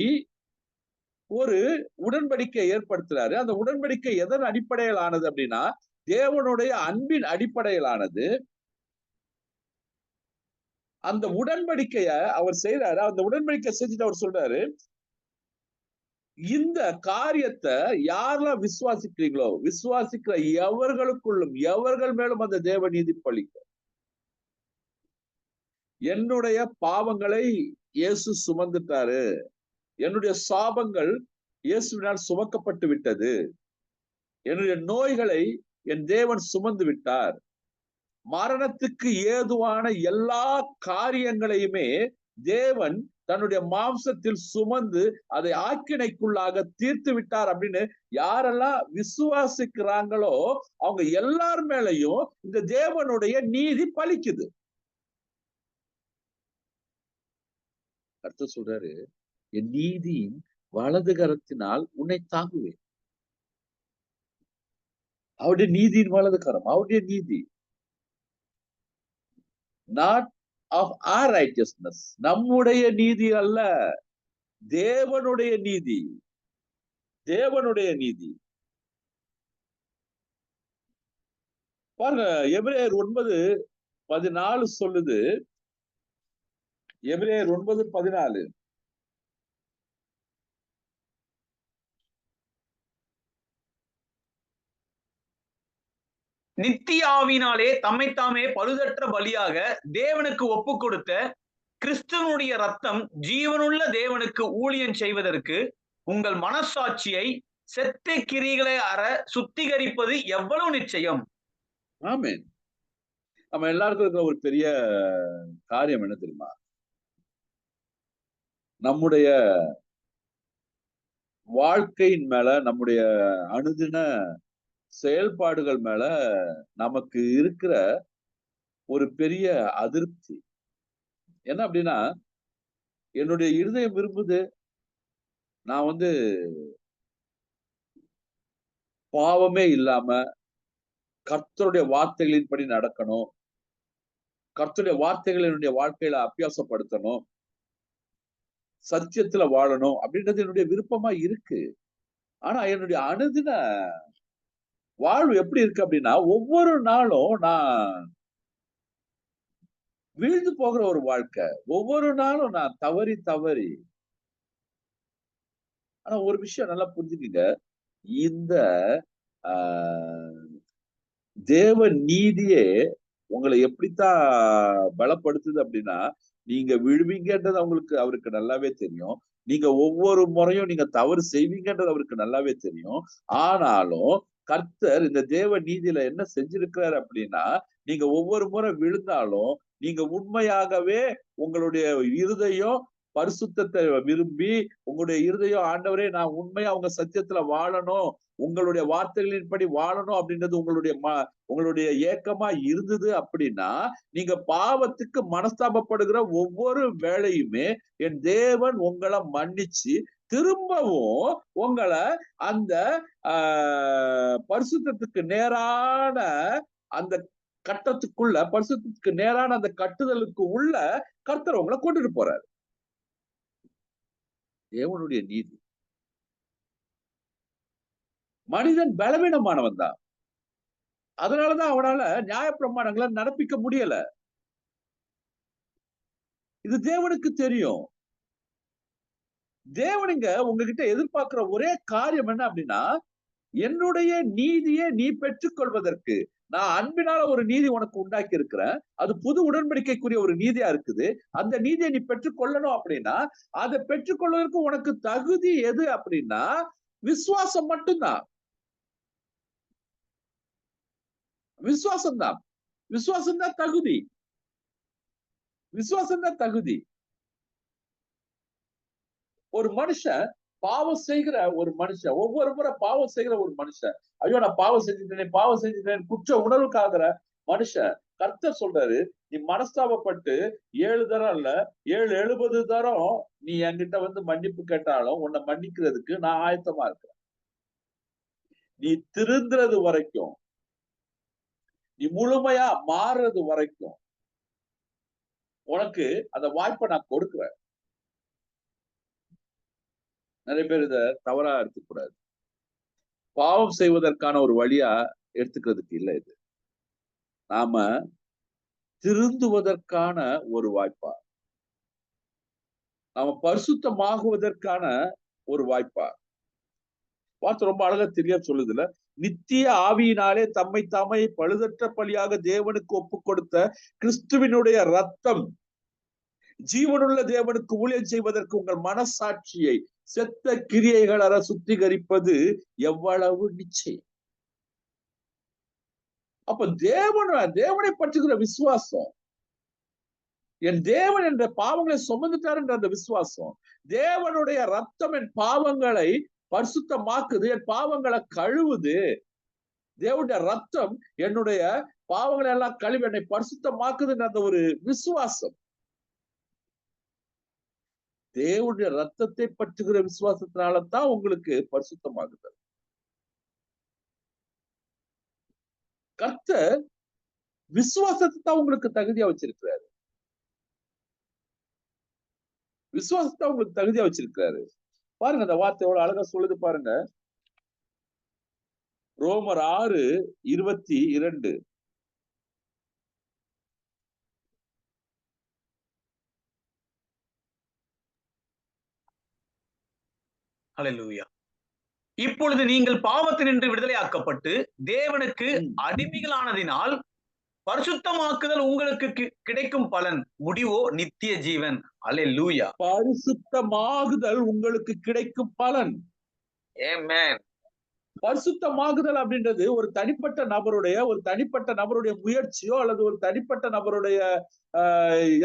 ஒரு உடன்படிக்கை ஏற்படுத்துறாரு. அந்த உடன்படிக்கை எதன் அடிப்படையில் ஆனது அப்படின்னா தேவனுடைய அன்பின் அடிப்படையிலானது. அந்த உடன்படிக்கைய அவர் செய்யறாரு. அந்த உடன்படிக்கை செஞ்சுட்டு அவர் சொல்றாரு, இந்த காரியத்தை யாரெல்லாம் விசுவாசிக்கிறீங்களோ, விசுவாசிக்கிற எவர்களுக்குள்ளும் எவர்கள் மேலும் அந்த தேவ நீதி பலிக்கும். என்னுடைய பாவங்களை இயேசு சுமந்துட்டாரு, என்னுடைய சாபங்கள் இயேசுவினால் சுமக்கப்பட்டு விட்டது, என்னுடைய நோய்களை என் தேவன் சுமந்து விட்டார், மரணத்துக்கு ஏதுவான எல்லா காரியங்களையுமே தேவன் தன்னுடைய மாம்சத்தில் சுமந்து அதை ஆக்கினைக்குள்ளாக தீர்த்து விட்டார் அப்படின்னு யாரெல்லாம் விசுவாசிக்கிறாங்களோ அவங்க எல்லார் மேலையும் இந்த தேவனுடைய நீதி பலிக்குது. கர்த்தர் சொல்றாரு, என் நீதியின் வலது கரத்தினால் உன்னை தாங்குவேன். அவருடைய நீதியின் வலது கரம், அவருடைய நீதி. நாட் ஆஃப் ஆர் ரைட்டியஸ்னஸ், நம்முடைய நீதி அல்ல, தேவனுடைய நீதி, தேவனுடைய நீதி. பாருங்க, எபிரேயர் 9:14 சொல்லுது. எபிரேயர் 9:14, நித்திய ஆவியினாலே தம்மைத்தாமே பழுதற்ற பலியாக தேவனுக்கு ஒப்பு கொடுத்த கிறிஸ்துவனுடைய ரத்தம் ஜீவனுள்ள தேவனுக்கு ஊழியம் செய்வதற்கு உங்கள் மனசாட்சியை செத்த கிரிகளை அற சுத்திகரிப்பது எவ்வளவு நிச்சயம். ஆமென். நம்ம எல்லாருக்கும் இருக்கிற ஒரு பெரிய காரியம் என்ன தெரியுமா? நம்முடைய வாழ்க்கையின் மேல, நம்முடைய அனுதின செயல்பாடுகள் மேல நமக்கு இருக்கிற ஒரு பெரிய அதிருப்தி என்ன அப்படின்னா, என்னுடைய இருதயம் விரும்புது நான் பாவமே இல்லாம கர்த்தருடைய வார்த்தைகளின்படி நடக்கணும், கர்த்தருடைய வார்த்தைகளை என்னுடைய வாழ்க்கையில அபியாசப்படுத்தணும், சத்தியத்துல வாழணும் அப்படின்றது என்னுடைய விருப்பமா இருக்கு. ஆனா என்னுடைய அனுதின வாழ்வு எப்படி இருக்கு அப்படின்னா, ஒவ்வொரு நாளும் நான் வீழ்ந்து போகிற ஒரு வாழ்க்கை, ஒவ்வொரு நாளும் நான் தவறி. ஆனா ஒரு விஷயம் நல்லா புரிஞ்சுக்கங்க, இந்த தேவ நீதியே உங்களை எப்படித்தான் பலப்படுத்துது அப்படின்னா, நீங்க விழுவீங்கன்றது அவருக்கு நல்லாவே தெரியும். நீங்க ஒவ்வொரு முறையும் நீங்க தவறு செய்வீங்கன்றது அவருக்கு நல்லாவே தெரியும். ஆனாலும் கர்த்தர் இந்த தேவ நீதியில என்ன செஞ்சிருக்கிறார் அப்படின்னா, நீங்க ஒவ்வொரு முறை விழுந்தாலும் நீங்க உண்மையாகவே உங்களுடைய இருதயம் பரிசுத்தத்தை விரும்பி உங்களுடைய இருதயம், ஆண்டவரே நான் உண்மையா உங்க சத்தியத்துல வாழணும், உங்களுடைய வார்த்தைகளின்படி வாழணும் அப்படின்றது உங்களுடைய ஏக்கமா இருந்தது அப்படின்னா, நீங்க பாவத்துக்கு மனஸ்தாபப்படுகிற ஒவ்வொரு வேளையுமே என் தேவன் உங்களை மன்னிச்சு திரும்பவும் உங்களை அந்த பரிசுத்தத்துக்கு நேரான அந்த கட்டத்துக்குள்ள, பரிசுத்தத்துக்கு நேரான அந்த கட்டுதலுக்கு உள்ள கர்த்தர் உங்களை கொண்டுட்டு போறாரு. தேவனுடைய நீதி. மனிதன் பலவீனமானவன் தான். அதனாலதான் அவனால நியாயப்பிரமாணங்களை நடப்பிக்க முடியல. இது தேவனுக்கு தெரியும். தேவனுங்க உங்ககிட்ட எதிர்பார்க்கிற ஒரே காரியம் என்ன அப்படின்னா, என்னுடைய நீதியை நீ பெற்றுக்கொள்வதற்கு நான் அன்பினால ஒரு நீதி உனக்கு உண்டாக்கி இருக்கிறேன். அது புது உடன்படிக்கைக்குரிய ஒரு நீதியா இருக்குது. அந்த நீதியை நீ பெற்றுக்கொள்ளணும் அப்படின்னா, அதை பெற்றுக்கொள்வதற்கு உனக்கு தகுதி எது அப்படின்னா விசுவாசம் மட்டும்தான். விசுவாசம் தான். விசுவாசம் தான் தகுதி. விசுவாசம் தான் தகுதி. ஒரு மனுஷன் பாவம் செய்கிற ஒரு மனுஷன், ஒவ்வொரு முறை பாவம் செய்கிற ஒரு மனுஷன், ஐயோ நான் பாவம் செஞ்சுட்டேன் குற்ற உணர்வுக்காகிற மனுஷன், கர்த்தர் சொல்றாரு, நீ மனஸ்தாபப்பட்டு 7 தரம் இல்ல 70 தரம் நீ என்கிட்ட வந்து மன்னிப்பு கேட்டாலும் உன்னை மன்னிக்கிறதுக்கு நான் ஆயத்தமா இருக்கிறேன். நீ திருந்துறது வரைக்கும், நீ முழுமையா மாறுறது வரைக்கும் உனக்கு அந்த வாய்ப்பை நான் கொடுக்கிறேன். நிறைய பேர் இத தவறா எடுத்துக்கூடாது. பாவம் செய்வதற்கான ஒரு வழியா எடுத்துக்கிறதுக்கு இல்லை இது. நாம திருந்துவதற்கான ஒரு வாய்ப்பா, நாம பரிசுத்தமாகுவதற்கான ஒரு வாய்ப்பா. பார்த்து ரொம்ப அழகா தெரிய சொல்லுதுல, நித்திய ஆவியினாலே தம்மை தாமே பழுதற்ற பலியாக தேவனுக்கு ஒப்பு கொடுத்த கிறிஸ்துவினுடைய ரத்தம் ஜீவனுள்ள தேவனுக்கு ஊழியம் செய்வதற்கு உங்கள் மனசாட்சியை செத்த கிரியைகள சுத்திகரிப்பது எவ்வளவு நிச்சயம். அப்ப தேவனை பற்றுகிற விசுவாசம், என் தேவன் என்ற பாவங்களை சுமந்துட்டார் என்ற அந்த விசுவாசம், தேவனுடைய ரத்தம் என் பாவங்களை பரிசுத்தமாக்குது, என் பாவங்களை கழுவுது, தேவனுடைய ரத்தம் என்னுடைய பாவங்களை எல்லாம் கழுவி என்னை பரிசுத்தமாக்குதுன்ற அந்த ஒரு விசுவாசம், தேவனுடைய ரத்தத்தை பற்றுகிற விசுவாசத்தினால்தான் உங்களுக்கு பரிசுத்தமாகுது. கர்த்தர் விசுவாசத்தை தான் உங்களுக்கு தகுதியா வச்சிருக்கிறாரு. விசுவாசத்தை உங்களுக்கு தகுதியா வச்சிருக்கிறாரு. பாருங்க அந்த வார்த்தை எவ்வளவு அழகா சொல்லுது பாருங்க. ரோமர் 6:22. ஹல்லேலூயா. இப்பொழுது நீங்கள் பாவத்தினின்று விடுதலையாக்கப்பட்டு தேவனுக்கு அடிமைகளானதினால் பரிசுத்தமாக்குதல் உங்களுக்கு கிடைக்கும் பலன், முடிவோ நித்திய ஜீவன். அல்லேலூயா. பரிசுத்தமாகுதல் உங்களுக்கு கிடைக்கும் பலன். ஆமென். பரிசுத்தமாகுதல் அப்படின்றது ஒரு தனிப்பட்ட நபருடைய முயற்சியோ அல்லது ஒரு தனிப்பட்ட நபருடைய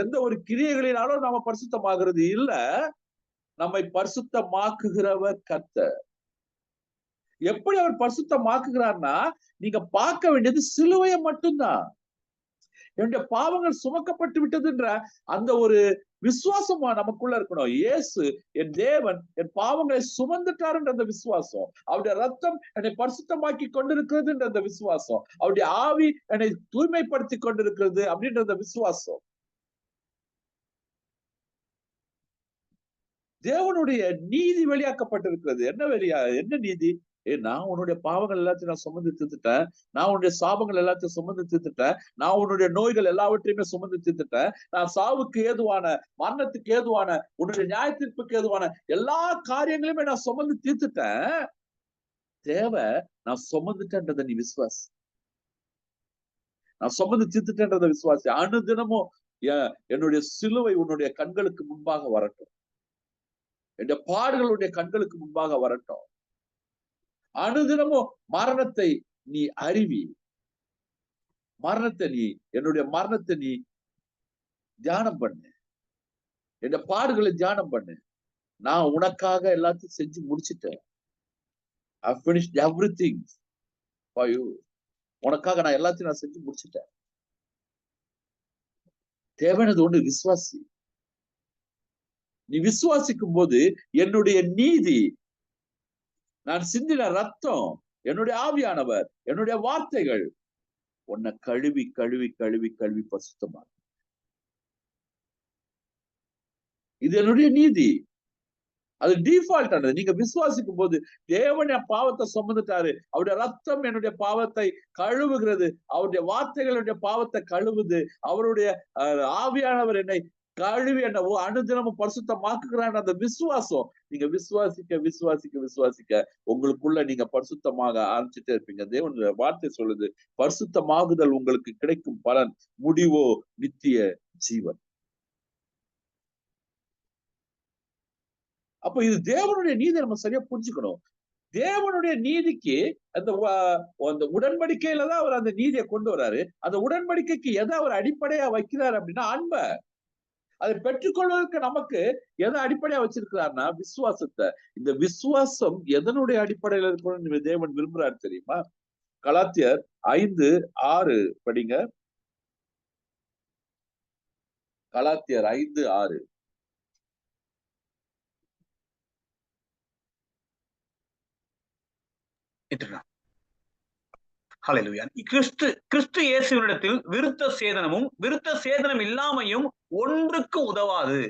எந்த ஒரு கிரியைகளினாலும் நாம பரிசுத்தமாகிறது இல்ல. நம்மை பரிசுத்தமாக்குகிறவர் கர்த்தர். எப்படி அவர் பரிசுத்தமாக்குகிறார்னா, நீங்க பார்க்க வேண்டியது சிலுவையை மட்டும்தான். என்னுடைய பாவங்கள் சுமக்கப்பட்டு விட்டதுன்ற அந்த ஒரு விசுவாசமா நமக்குள்ள இருக்கணும். இயேசு என் தேவன் என் பாவங்களை சுமந்துட்டாருன்ற அந்த விசுவாசம், அவருடைய ரத்தம் என்னை பரிசுத்தமாக்கி கொண்டிருக்கிறதுன்ற அந்த விசுவாசம், அவருடைய ஆவி என்னை தூய்மைப்படுத்தி கொண்டிருக்கிறது அப்படின்ற அந்த விசுவாசம். தேவனுடைய நீதி வெளியாக்கப்பட்டிருக்கிறது. என்ன நீதி? நான் உன்னுடைய பாவங்கள் எல்லாத்தையும் நான் சுமந்து தீர்த்துட்டேன், நான் உன்னுடைய சாபங்கள் எல்லாத்தையும் சுமந்து தீர்த்துட்டேன், நான் உன்னுடைய நோய்கள் எல்லாவற்றையுமே சுமந்து தீர்த்துட்டேன், நான் சாவுக்கு ஏதுவான, மரணத்துக்கு ஏதுவான, உன்னுடைய நியாய தீர்ப்புக்கு ஏதுவான எல்லா காரியங்களையுமே நான் சுமந்து தீர்த்துட்டேன். தேவை நான் சுமந்துட்டேன்றத நீ விசுவாசி. நான் சுமந்து தீர்த்துட்டேன்றத விசுவாசி. அனுதினமும் என்னுடைய சிலுவை உன்னுடைய கண்களுக்கு முன்பாக வரட்டும், என்னுடைய பாடுகளுடைய கண்களுக்கு முன்பாக வரட்டும். அனுதினமும் மரணத்தை நீ அறிவி, என்னுடைய மரணத்தை நீ தியானம் பண்ணு, என் பாடுகளை தியானம் பண்ணு. நான் உனக்காக எல்லாத்தையும் செஞ்சு முடிச்சிட்டேன். I finished everything for you. உனக்காக நான் எல்லாத்தையும் நான் செஞ்சு முடிச்சிட்டேன். தேவையானது ஒண்ணு, விசுவாசி. நீ விசுவாசிக்கும் போது என்னுடைய நீதி, நான் சிந்தின ரத்தம், என்னுடைய ஆவியானவர், என்னுடைய வார்த்தைகள் உன்னை கழுவி கழுவி கழுவி கழுவி பரிசுத்தமா. இது என்னுடைய நீதி. அது டிஃபால்ட் ஆனது. நீங்க விசுவாசிக்கும் போது தேவன் என் பாவத்தை சுமந்துட்டாரு, அவருடைய ரத்தம் என்னுடைய பாவத்தை கழுவுகிறது, அவருடைய வார்த்தைகளுடைய பாவத்தை கழுவுது, அவருடைய ஆவியானவர் என்னை கழுவி என்ன அனுதினமும் பரிசுத்தமாக்குகிறான். அந்த விசுவாசம் நீங்க விசுவாசிக்க விசுவாசிக்க விசுவாசிக்க உங்களுக்குள்ள நீங்க பரிசுத்தமாக ஆரம்பிச்சுட்டே இருப்பீங்க. தேவனுடைய வார்த்தை சொல்லுது, பரிசுத்தமாகுதல் உங்களுக்கு கிடைக்கும் பலன் முடிவோ நித்திய ஜீவன். அப்ப இது தேவனுடைய நீதி நம்ம சரியா புரிஞ்சுக்கணும். தேவனுடைய நீதிக்கு அந்த உடன்படிக்கையில தான் அவர் அந்த நீதியை கொண்டு வர்றாரு. அந்த உடன்படிக்கைக்கு எதை அவர் அடிப்படையா வைக்கிறார் அப்படின்னா அன்பை. அதை பெற்றுக்கொள்வதற்கு நமக்கு எதை அடிப்படையா வச்சிருக்கிறார்னா விசுவாசத்தை. இந்த விசுவாசம் எதனுடைய அடிப்படையில இருக்கணும்னு தேவன் விரும்புறாரு தெரியுமா? கலாத்தியர் 5:6 படிங்க. கலாத்தியர் 5:6. கிறிஸ்து இயேசுவினிடத்தில் விருத்த சேதனமும் விருத்த சேதனம் இல்லாமையும் ஒன்றுக்கு உதவாது.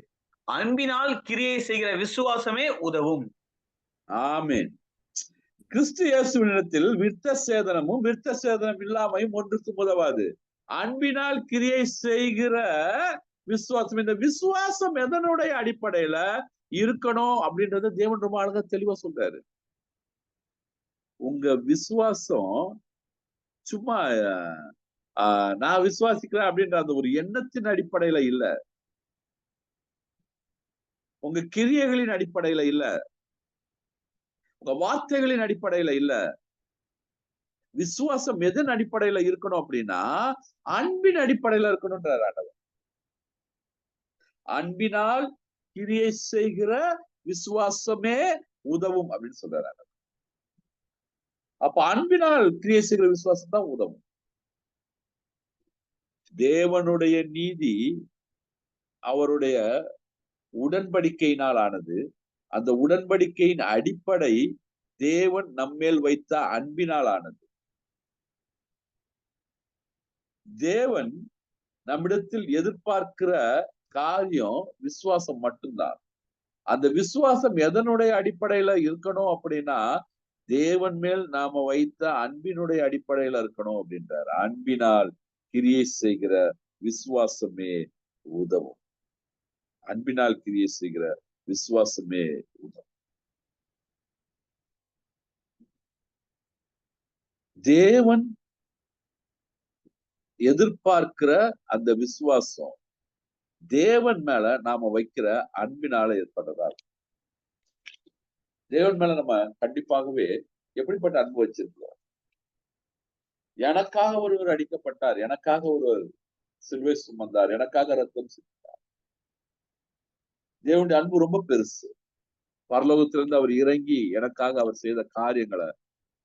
அன்பினால் கிரியை செய்கிற விசுவாசமே உதவும். ஆமென். கிறிஸ்து இயேசுவினிடத்தில் விருத்த சேதனமும் விருத்த சேதனம் இல்லாமையும் ஒன்றுக்கு உதவாது. அன்பினால் கிரியை செய்கிற விசுவாசம். இந்த விசுவாசம் எதனுடைய அடிப்படையில இருக்கணும் அப்படின்றத தேவன் ரொம்ப அழகா தெளிவா சொல்றாரு. உங்க விசுவாசம் சும்மா நான் விசுவாசிக்கிறேன் அப்படின்ற அந்த ஒரு எண்ணத்தின் அடிப்படையில இல்ல, உங்க கிரியைகளின் அடிப்படையில இல்ல, உங்க வார்த்தைகளின் அடிப்படையில இல்ல. விசுவாசம் எதன் அடிப்படையில இருக்கணும் அப்படின்னா அன்பின் அடிப்படையில இருக்கணும்ன்றார் ஆண்டவர். அன்பினால் கிரியை செய்கிற விசுவாசமே உதவும் அப்படின்னு சொல்றாரு ஆண்டவர். அப்ப அன்பினால் கிரியை செய்கிற விசுவாசம் தான் உதவும். தேவனுடைய நீதி அவருடைய உடன்படிக்கையினால் ஆனது. அந்த உடன்படிக்கையின் அடிப்படை தேவன் நம்மேல் வைத்த அன்பினால் ஆனது. தேவன் நம்மிடத்தில் எதிர்பார்க்கிற காரியம் விசுவாசம் மட்டும்தான். அந்த விசுவாசம் எதனுடைய அடிப்படையில இருக்கணும் அப்படின்னா தேவன் மேல் நாம வைத்த அன்பினுடைய அடிப்படையில இருக்கணும் அப்படின்றார். அன்பினால் கிரியை செய்கிற விசுவாசமே உதவும். அன்பினால் கிரியை செய்கிற விசுவாசமே உதவும். தேவன் எதிர்பார்க்கிற அந்த விசுவாசம் தேவன் மேல நாம வைக்கிற அன்பினால ஏற்பட்டதால். தேவன் மேல நம்ம கண்டிப்பாகவே எப்படிப்பட்ட அன்பு வச்சிருக்கிறோம்? எனக்காக ஒருவர் அடிக்கப்பட்டார், எனக்காக ஒருவர் சிலுவை சுமந்தார், எனக்காக ரத்தம் சிந்தித்தார். தேவனுடைய அன்பு ரொம்ப பெருசு. பரலோகத்திலிருந்து அவர் இறங்கி எனக்காக அவர் செய்த காரியங்களை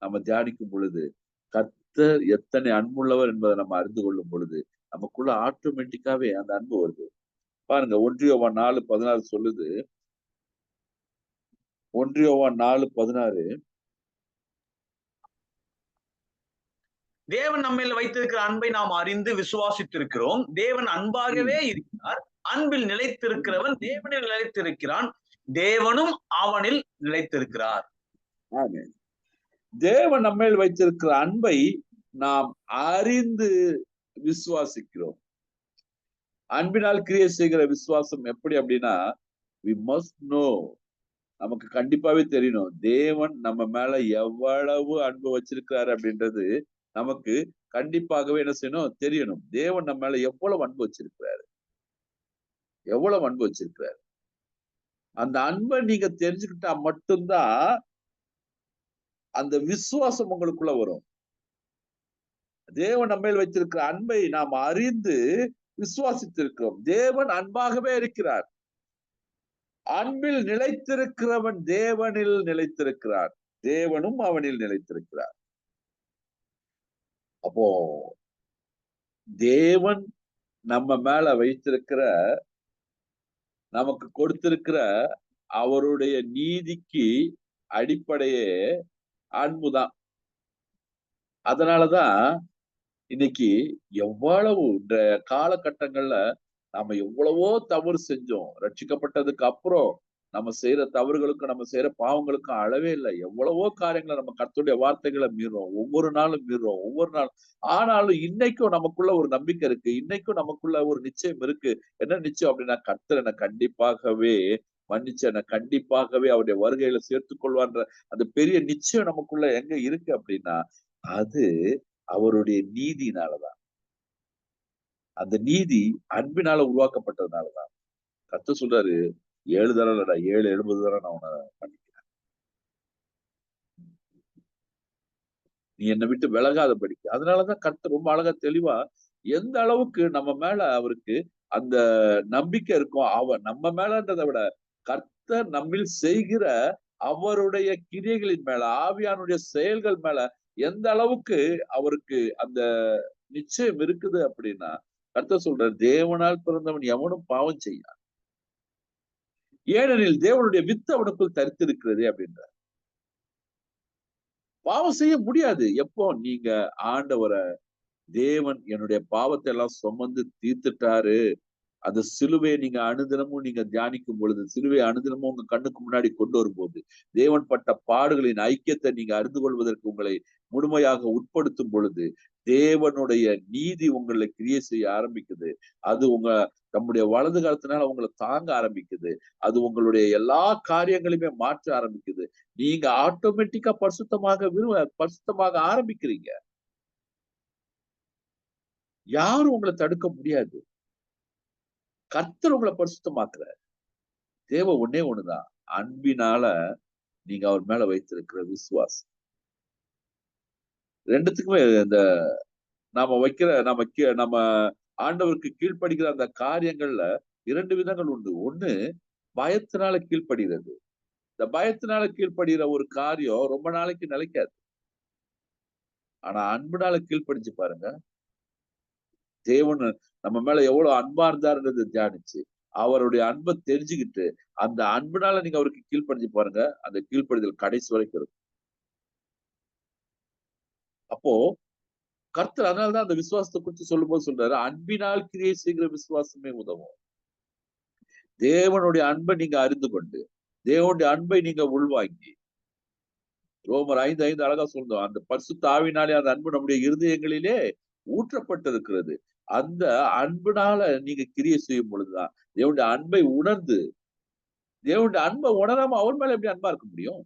நம்ம தியானிக்கும் பொழுது கர்த்தர் எத்தனை அன்புள்ளவர் என்பதை நம்ம அறிந்து கொள்ளும் பொழுது நமக்குள்ள ஆட்டோமேட்டிக்காவே அந்த அன்பு வருது. பாருங்க, 1 யோவான் 4:16 சொல்லுது. 1 யோவான் 4:16, தேவன் நம்மேல் வைத்திருக்கிற அன்பை நாம் அறிந்து விசுவாசித்திருக்கிறோம். தேவன் அன்பாகவே இருக்கிறார். அன்பில் நிலைத்திருக்கிறவன் தேவனில் நிலைத்திருக்கிறான், தேவனும் அவனில் நிலைத்திருக்கிறார். ஆமென். தேவன் நம்மேல் வைத்திருக்கிற அன்பை நாம் அறிந்து விசுவாசிக்கிறோம். அன்பினால் கிரியை செய்கிற விசுவாசம் எப்படி அப்படின்னா we must know, நமக்கு கண்டிப்பாவே தெரியணும் தேவன் நம்ம மேல எவ்வளவு அன்பு வச்சிருக்கிறாரு அப்படின்றது நமக்கு கண்டிப்பாகவே என்ன செய்யணும், தெரியணும். தேவன் நம்ம மேல எவ்வளவு அன்பு வச்சிருக்கிறாரு, எவ்வளவு அன்பு வச்சிருக்கிறாரு. அந்த அன்பை நீங்க தெரிஞ்சுக்கிட்டா மட்டும்தான் அந்த விசுவாசம் உங்களுக்குள்ள வரும். தேவன் நம்மேல் வைத்திருக்கிற அன்பை நாம் அறிந்து விசுவாசித்திருக்கிறோம். தேவன் அன்பாகவே இருக்கிறார். அன்பில் நிலைத்திருக்கிறவன் தேவனில் நிலைத்திருக்கிறான், தேவனும் அவனில் நிலைத்திருக்கிறார். அப்போ தேவன் நம்ம மேல வைத்திருக்கிற, நமக்கு கொடுத்திருக்கிற அவருடைய நீதிக்கு அடிப்படையே அன்புதான். அதனாலதான் இன்னைக்கு எவ்வளவு இந்த காலகட்டங்கள்ல நாம எவ்வளவோ தவறு செஞ்சோம். ரட்சிக்கப்பட்டதுக்கு அப்புறம் நம்ம செய்யற தவறுகளுக்கும் நம்ம செய்யற பாவங்களுக்கும் அளவே இல்லை. எவ்வளவோ காரியங்களை நம்ம கர்த்தருடைய வார்த்தைகளை மீறுறோம், ஒவ்வொரு நாளும் மீறுறோம், ஒவ்வொரு நாளும். ஆனாலும் இன்னைக்கும் நமக்குள்ள ஒரு நம்பிக்கை இருக்கு, இன்னைக்கும் நமக்குள்ள ஒரு நிச்சயம் இருக்கு. என்ன நிச்சயம் அப்படின்னா, கர்த்தர் என்னை கண்டிப்பாகவே மன்னிச்சு என்னை கண்டிப்பாகவே அவருடைய வருகையில சேர்த்துக் கொள்வான்ற அந்த பெரிய நிச்சயம் நமக்குள்ள எங்க இருக்கு அப்படின்னா, அது அவருடைய நீதியினாலதான். அந்த நீதி அன்பினால உருவாக்கப்பட்டதுனாலதான். கர்த்தர் சொல்றாரு, 7 தடவை இல்லடா, 7 தடவை நான் உன்னை மன்னிக்கிறேன், நீ என்னை விட்டு விலகாத படிக்க. அதனாலதான் கர்த்தர் ரொம்ப அழகா தெளிவா எந்த அளவுக்கு நம்ம மேல அவருக்கு அந்த நம்பிக்கை இருக்கும். நம்ம மேலன்றதை விட கர்த்தர் நம்மில் செய்கிற அவருடைய கிரியைகளின் மேல, ஆவியானுடைய செயல்கள் மேல எந்த அளவுக்கு அவருக்கு அந்த நிச்சயம் இருக்குது அப்படின்னா, கர்த்தர் சொல்ற, தேவனால் பிறந்தவன் எவனும் பாவம் செய்யான், ஏனெனில் தேவனுடைய வித்து அவனுக்குள் தரித்திருக்கிறது அப்படின்ற. பாவம் செய்ய முடியாது. எப்போ நீங்க ஆண்டவரை, தேவன் என்னுடைய பாவத்தை எல்லாம் சுமந்து தீர்த்துட்டாரு, அந்த சிலுவையை நீங்க அனுதினமும் நீங்க தியானிக்கும் பொழுது, சிலுவையை அனுதினமும் உங்க கண்ணுக்கு முன்னாடி கொண்டு வரும்போது, தேவன் பட்ட பாடுகளின் ஐக்கியத்தை நீங்க அறிந்து கொள்வதற்கு உங்களை முழுமையாக உட்படுத்தும் பொழுது, தேவனுடைய நீதி உங்களை கிரியை செய்ய ஆரம்பிக்குது. அது நம்முடைய வலது கரத்தினால உங்களை தாங்க ஆரம்பிக்குது. அது உங்களுடைய எல்லா காரியங்களையுமே மாற்ற ஆரம்பிக்குது. நீங்க ஆட்டோமேட்டிக்கா பரிசுத்தமாக ஆரம்பிக்கிறீங்க. யாரும் உங்களை தடுக்க முடியாது. கர்த்தர் உங்களை பரிசுத்தமாக்குறார். தேவை ஒண்ணே ஒண்ணுதான், அன்பினால நீங்க அவர் மேல வைத்திருக்கிற விசுவாசம். ரெண்டுத்துக்குமே இந்த நம்ம ஆண்டவருக்கு கீழ்ப்படுகிற அந்த காரியங்கள்ல 2 விதங்கள் உண்டு. ஒண்ணு, பயத்தினால கீழ்ப்படுகிறது. இந்த பயத்தினால கீழ்ப்படுகிற ஒரு காரியம் ரொம்ப நாளைக்கு நிலைக்காது. ஆனா அன்புனால கீழ்ப்படிஞ்சு பாருங்க, தேவன் நம்ம மேல எவ்வளவு அன்பா இருந்தாருன்றதை தியானிச்சு, அவருடைய அன்பை தெரிஞ்சுக்கிட்டு, அந்த அன்புனால நீங்க அவருக்கு கீழ்ப்படிஞ்சு பாருங்க, அந்த கீழ்ப்படிதல் கடைசி வரைக்கும் இருக்கும். அப்போ கர்த்தர் அதனாலதான் அந்த விசுவாசத்தை குறித்து சொல்லும் போது சொல்றாரு, அன்பினால் கிரியை செய்கிற விசுவாசமே உதவும். தேவனுடைய அன்பை நீங்க அறிந்து கொண்டு, தேவனுடைய அன்பை நீங்க உள்வாங்கி, ரோமர் 5:5 அழகா சொல்றோம், அந்த பரிசுத்த ஆவினாலே அந்த அன்பு நம்முடைய இருதயங்களிலே ஊற்றப்பட்டிருக்கிறது. அந்த அன்புனால நீங்க கிரியை செய்யும் பொழுதுதான் தேவனுடைய அன்பை உணர்ந்து, தேவனுடைய அன்பை உணராம அவர் மேல எப்படி அன்பா இருக்க முடியும்?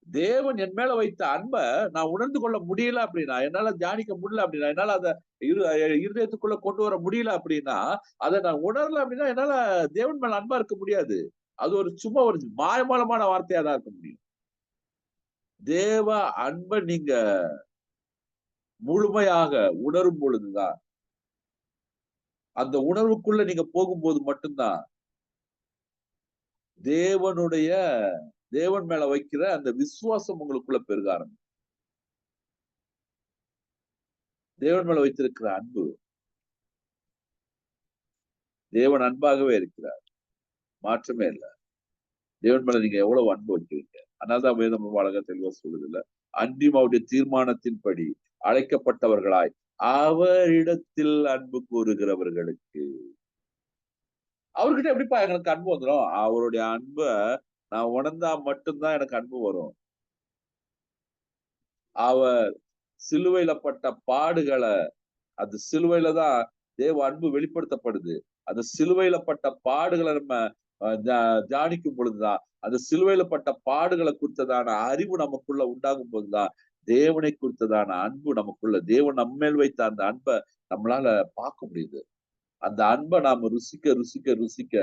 தேவன் என் மேல வைத்த அன்பை நான் உணர்ந்து கொள்ள முடியல அப்படின்னா, என்னால தியானிக்க முடியல அப்படின்னா, என்னால அதை இருதயத்துக்குள்ள கொண்டு வர முடியல அப்படின்னா, அதை நான் உணரல அப்படின்னா, என்னால தேவன் மேல அன்பா இருக்க முடியாது. அது சும்மா ஒரு மாயமாலமான வார்த்தையா தான் இருக்க முடியும். தேவ அன்பை நீங்க முழுமையாக உணரும் பொழுதுதான், அந்த உணர்வுக்குள்ள நீங்க போகும்போது மட்டும்தான் தேவன் மேல வைக்கிற அந்த விசுவாசம் உங்களுக்குள்ள பெருக ஆரம்பிக்கும். தேவன் மேல வைத்திருக்கிற அன்பு, தேவன் அன்பாகவே இருக்கிறார், மாற்றமே இல்லை. தேவன் மேல நீங்க எவ்வளவு அன்பு வைக்கிறீங்க. அதனால்தான் வேதம் ரொம்ப அழகா தெளிவா சொல்லுது இல்ல, அன்றியும் அவருடைய தீர்மானத்தின்படி அழைக்கப்பட்டவர்களாய் அவரிடத்தில் அன்பு கூறுகிறவர்களுக்கு. அவர்கிட்ட எப்படிப்பா எனக்கு அன்பு வந்துடும்? அவருடைய அன்பை நான் உணர்ந்தா மட்டும்தான் எனக்கு அன்பு வரும். அவர் சிலுவையில பட்ட பாடுகளை, அந்த சிலுவையில தான் தேவ அன்பு வெளிப்படுத்தப்படுது. அந்த சிலுவையில பட்ட பாடுகளை நம்ம தியானிக்கும் பொழுதுதான், அந்த சிலுவையில பட்ட பாடுகளை குறித்ததான அறிவு நமக்குள்ள உண்டாகும் போதுதான் தேவனை குறித்ததான அன்பு நமக்குள்ள, தேவன் நம்ம மேல் வைத்த அந்த அன்பை நம்மளால பார்க்க முடியுது. அந்த அன்பை நாம ருசிக்க ருசிக்க ருசிக்க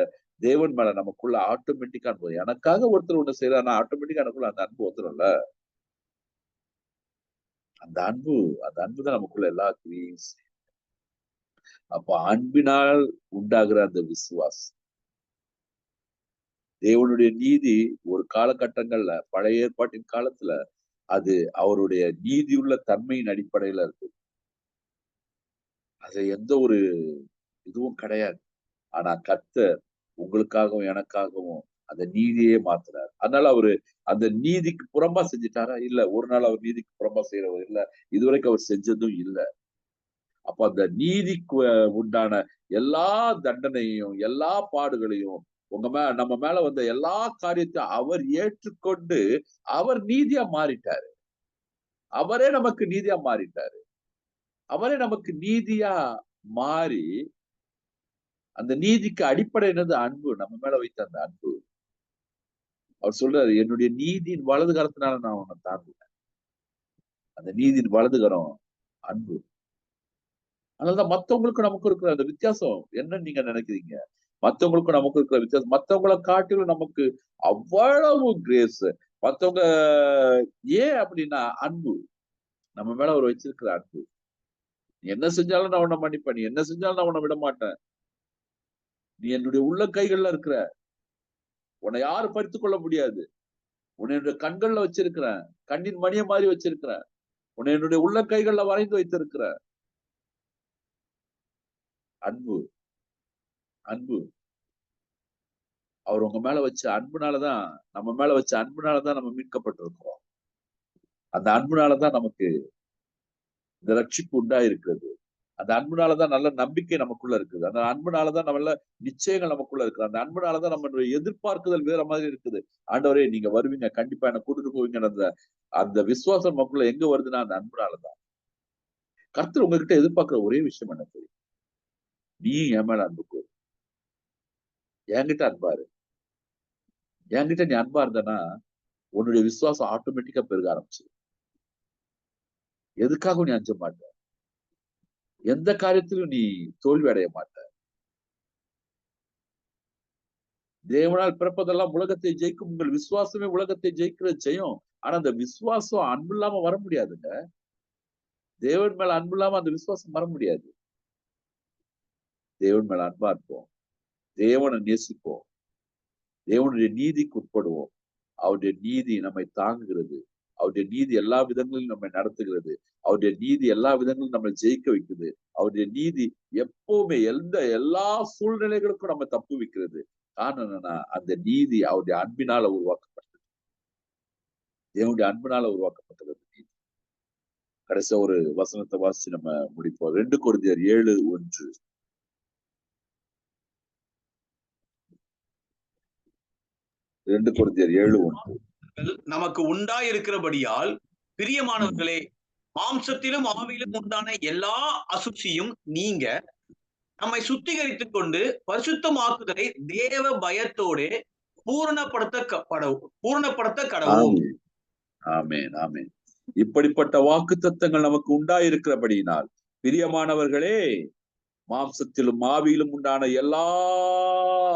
தேவன் மேல நமக்குள்ள ஆட்டோமேட்டிக்கா அன்பு. எனக்காக ஒருத்தர் ஒண்ணு செய்யறாருன்னா ஆட்டோமேட்டிக்கா எனக்குள்ள அந்த அன்பு வந்துடும்ல. அந்த அன்புதான் நமக்குள்ள எல்லா கிரியையும். அப்ப அன்பினால் உண்டாகிற அந்த விசுவாசம், தேவனுடைய நீதி ஒரு காலகட்டங்கள்ல பழைய ஏற்பாட்டின் காலத்துல அது அவருடைய நீதியுள்ள தன்மையின் அடிப்படையில இருக்கு. அது எந்த ஒரு இதுவும் கிடையாது. ஆனா கர்த்தர் உங்களுக்காகவும் எனக்காகவும் அந்த நீதியே மாத்துறார். அதனால அவரு அந்த நீதிக்கு புறம்பா செஞ்சுட்டாரா? இல்ல. ஒரு நாள் அவர் நீதிக்கு புறம்பா செய்யறவர் இல்ல. இதுவரைக்கும் அவர் செஞ்சதும் இல்ல. அப்ப அந்த நீதிக்கு உண்டான எல்லா தண்டனையும், எல்லா பாடுகளையும் நம்ம மேல வந்த எல்லா காரியத்தையும் அவர் ஏற்றுக்கொண்டு, அவர் நீதியா மாறிட்டாரு. அவரே நமக்கு நீதியா மாறிட்டாரு. அவரே நமக்கு நீதியா மாறி, அந்த நீதிக்கு அடிப்படை என்னது? அன்பு. நம்ம மேல வைத்த அந்த அன்பு. அவர் சொல்றாரு, என்னுடைய நீதியின் வலது கரத்தினால நான் உன்னை தாங்குவேன். அந்த நீதியின் வலது கரம் அன்பு. அதனாலதான் மத்தவங்களுக்கும் நமக்கும் இருக்கிற அந்த வித்தியாசம் என்னன்னு நீங்க நினைக்கிறீங்க? மத்தவங்களுக்கும் நமக்கும் இருக்கிற வித்தியாசம், மத்தவங்கள காட்டிலும் நமக்கு அவ்வளவு கிரேஸ். மத்தவங்க ஏன் அப்படின்னா அன்பு. நம்ம மேல அவர் வச்சிருக்கிற அன்பு. நீ என்ன செஞ்சாலும் நான் உன்னை மன்னிப்பேன். நீ என்ன செஞ்சாலும் நான் உன்னை விட மாட்டேன். நீ என்னுடைய உள்ள கைகள்ல இருக்கிற. உன்னை யாரும் பறித்துக் கொள்ள முடியாது. உன்னை என்னுடைய கண்கள்ல வச்சிருக்கிறேன். கண்ணின் மணிய மாதிரி வச்சிருக்கிறேன். உன்னை என்னுடைய உள்ள கைகள்ல வரைந்து வைத்திருக்கிறேன். அன்பு, அன்பு. அவர் உங்க மேல வச்ச அன்புனாலதான், நம்ம மேல வச்ச அன்புனாலதான் நம்ம மீட்கப்பட்டிருக்கிறோம். அந்த அன்புனாலதான் நமக்கு இந்த ரட்சிப்பு உண்டாயிருக்கிறது. அந்த அன்புனாலதான் நல்ல நம்பிக்கை நமக்குள்ள இருக்குது. அந்த அன்புனாலதான் நல்ல நிச்சயங்கள் நமக்குள்ள இருக்குது. அந்த அன்புனாலதான் நம்மளுடைய எதிர்பார்க்குதல் வேற மாதிரி இருக்குது. ஆண்டவரே நீங்க வருவீங்க, கண்டிப்பா என்ன கூட்டிட்டு போவீங்கன்னு அந்த அந்த விசுவாசம் நமக்குள்ள எங்க வருதுன்னா அந்த அன்புனாலதான். கர்த்தர் உங்ககிட்ட எதிர்பார்க்கிற ஒரே விஷயம் என்ன தெரியும்? நீ என் மேல அன்பு கூறு. என்கிட்ட அன்பா இரு. என்கிட்ட நீ அன்பா இருந்தனா உன்னுடைய விசுவாசம் ஆட்டோமேட்டிக்கா பெருக ஆரம்பிச்சிடும். எதுக்காகவும் நீ அஞ்ச மாட்ட. எந்த காரியத்திலும் நீ தோல்வி அடைய மாட்ட. தேவனால் பிறப்பதெல்லாம் உலகத்தை ஜெயிக்கும். உங்கள் விசுவாசமே உலகத்தை ஜெயிக்கிற ஜெயம். ஆனா அந்த விசுவாசம் அன்பு இல்லாம வர முடியாதுங்க. தேவன் மேல அன்பு இல்லாம அந்த விசுவாசம் வர முடியாது. தேவன் மேல அன்பா இருப்போம். தேவனை நேசிப்போம். தேவனுடைய நீதிக்கு உட்படுவோம். அவருடைய நீதி நம்மை தாங்குகிறது. அவருடைய நீதி எல்லா விதங்களிலும் நம்மை நடத்துகிறது. அவருடைய நீதி எல்லா விதங்களிலும் நம்மை ஜெயிக்க வைக்குது. அவருடைய நீதி எப்பவுமே எல்லா சூழ்நிலைகளுக்கும் நம்ம தப்பு வைக்கிறது. காரணம் என்னன்னா அந்த நீதி அவருடைய அன்பினால உருவாக்கப்பட்டது. தேவனுடைய அன்பினால உருவாக்கப்பட்டது அந்த நீதி. கடைசியா ஒரு வசனத்தை வாசிச்சு நம்ம முடிப்போம். 2 கொரிந்தியர் 7:1. 2 கொரிந்தியர் 7:1. நமக்கு உண்டாயிருக்கிறபடியால் பிரியமானவர்களே, மாம்சத்திலும் ஆவியிலும் உண்டான எல்லா அசுச்சியும் நீங்க நம்மை சுத்திகரித்துக் கொண்டு பரிசுத்தமாக்குதலை தேவ பயத்தோட பூரணப்படுத்த கடவும். ஆமென், ஆமென், ஆமென். இப்படிப்பட்ட வாக்குத்தத்தங்கள் நமக்கு உண்டாயிருக்கிறபடியினால் பிரியமானவர்களே, மாம்சத்திலும் ஆவியிலும் உண்டான எல்லா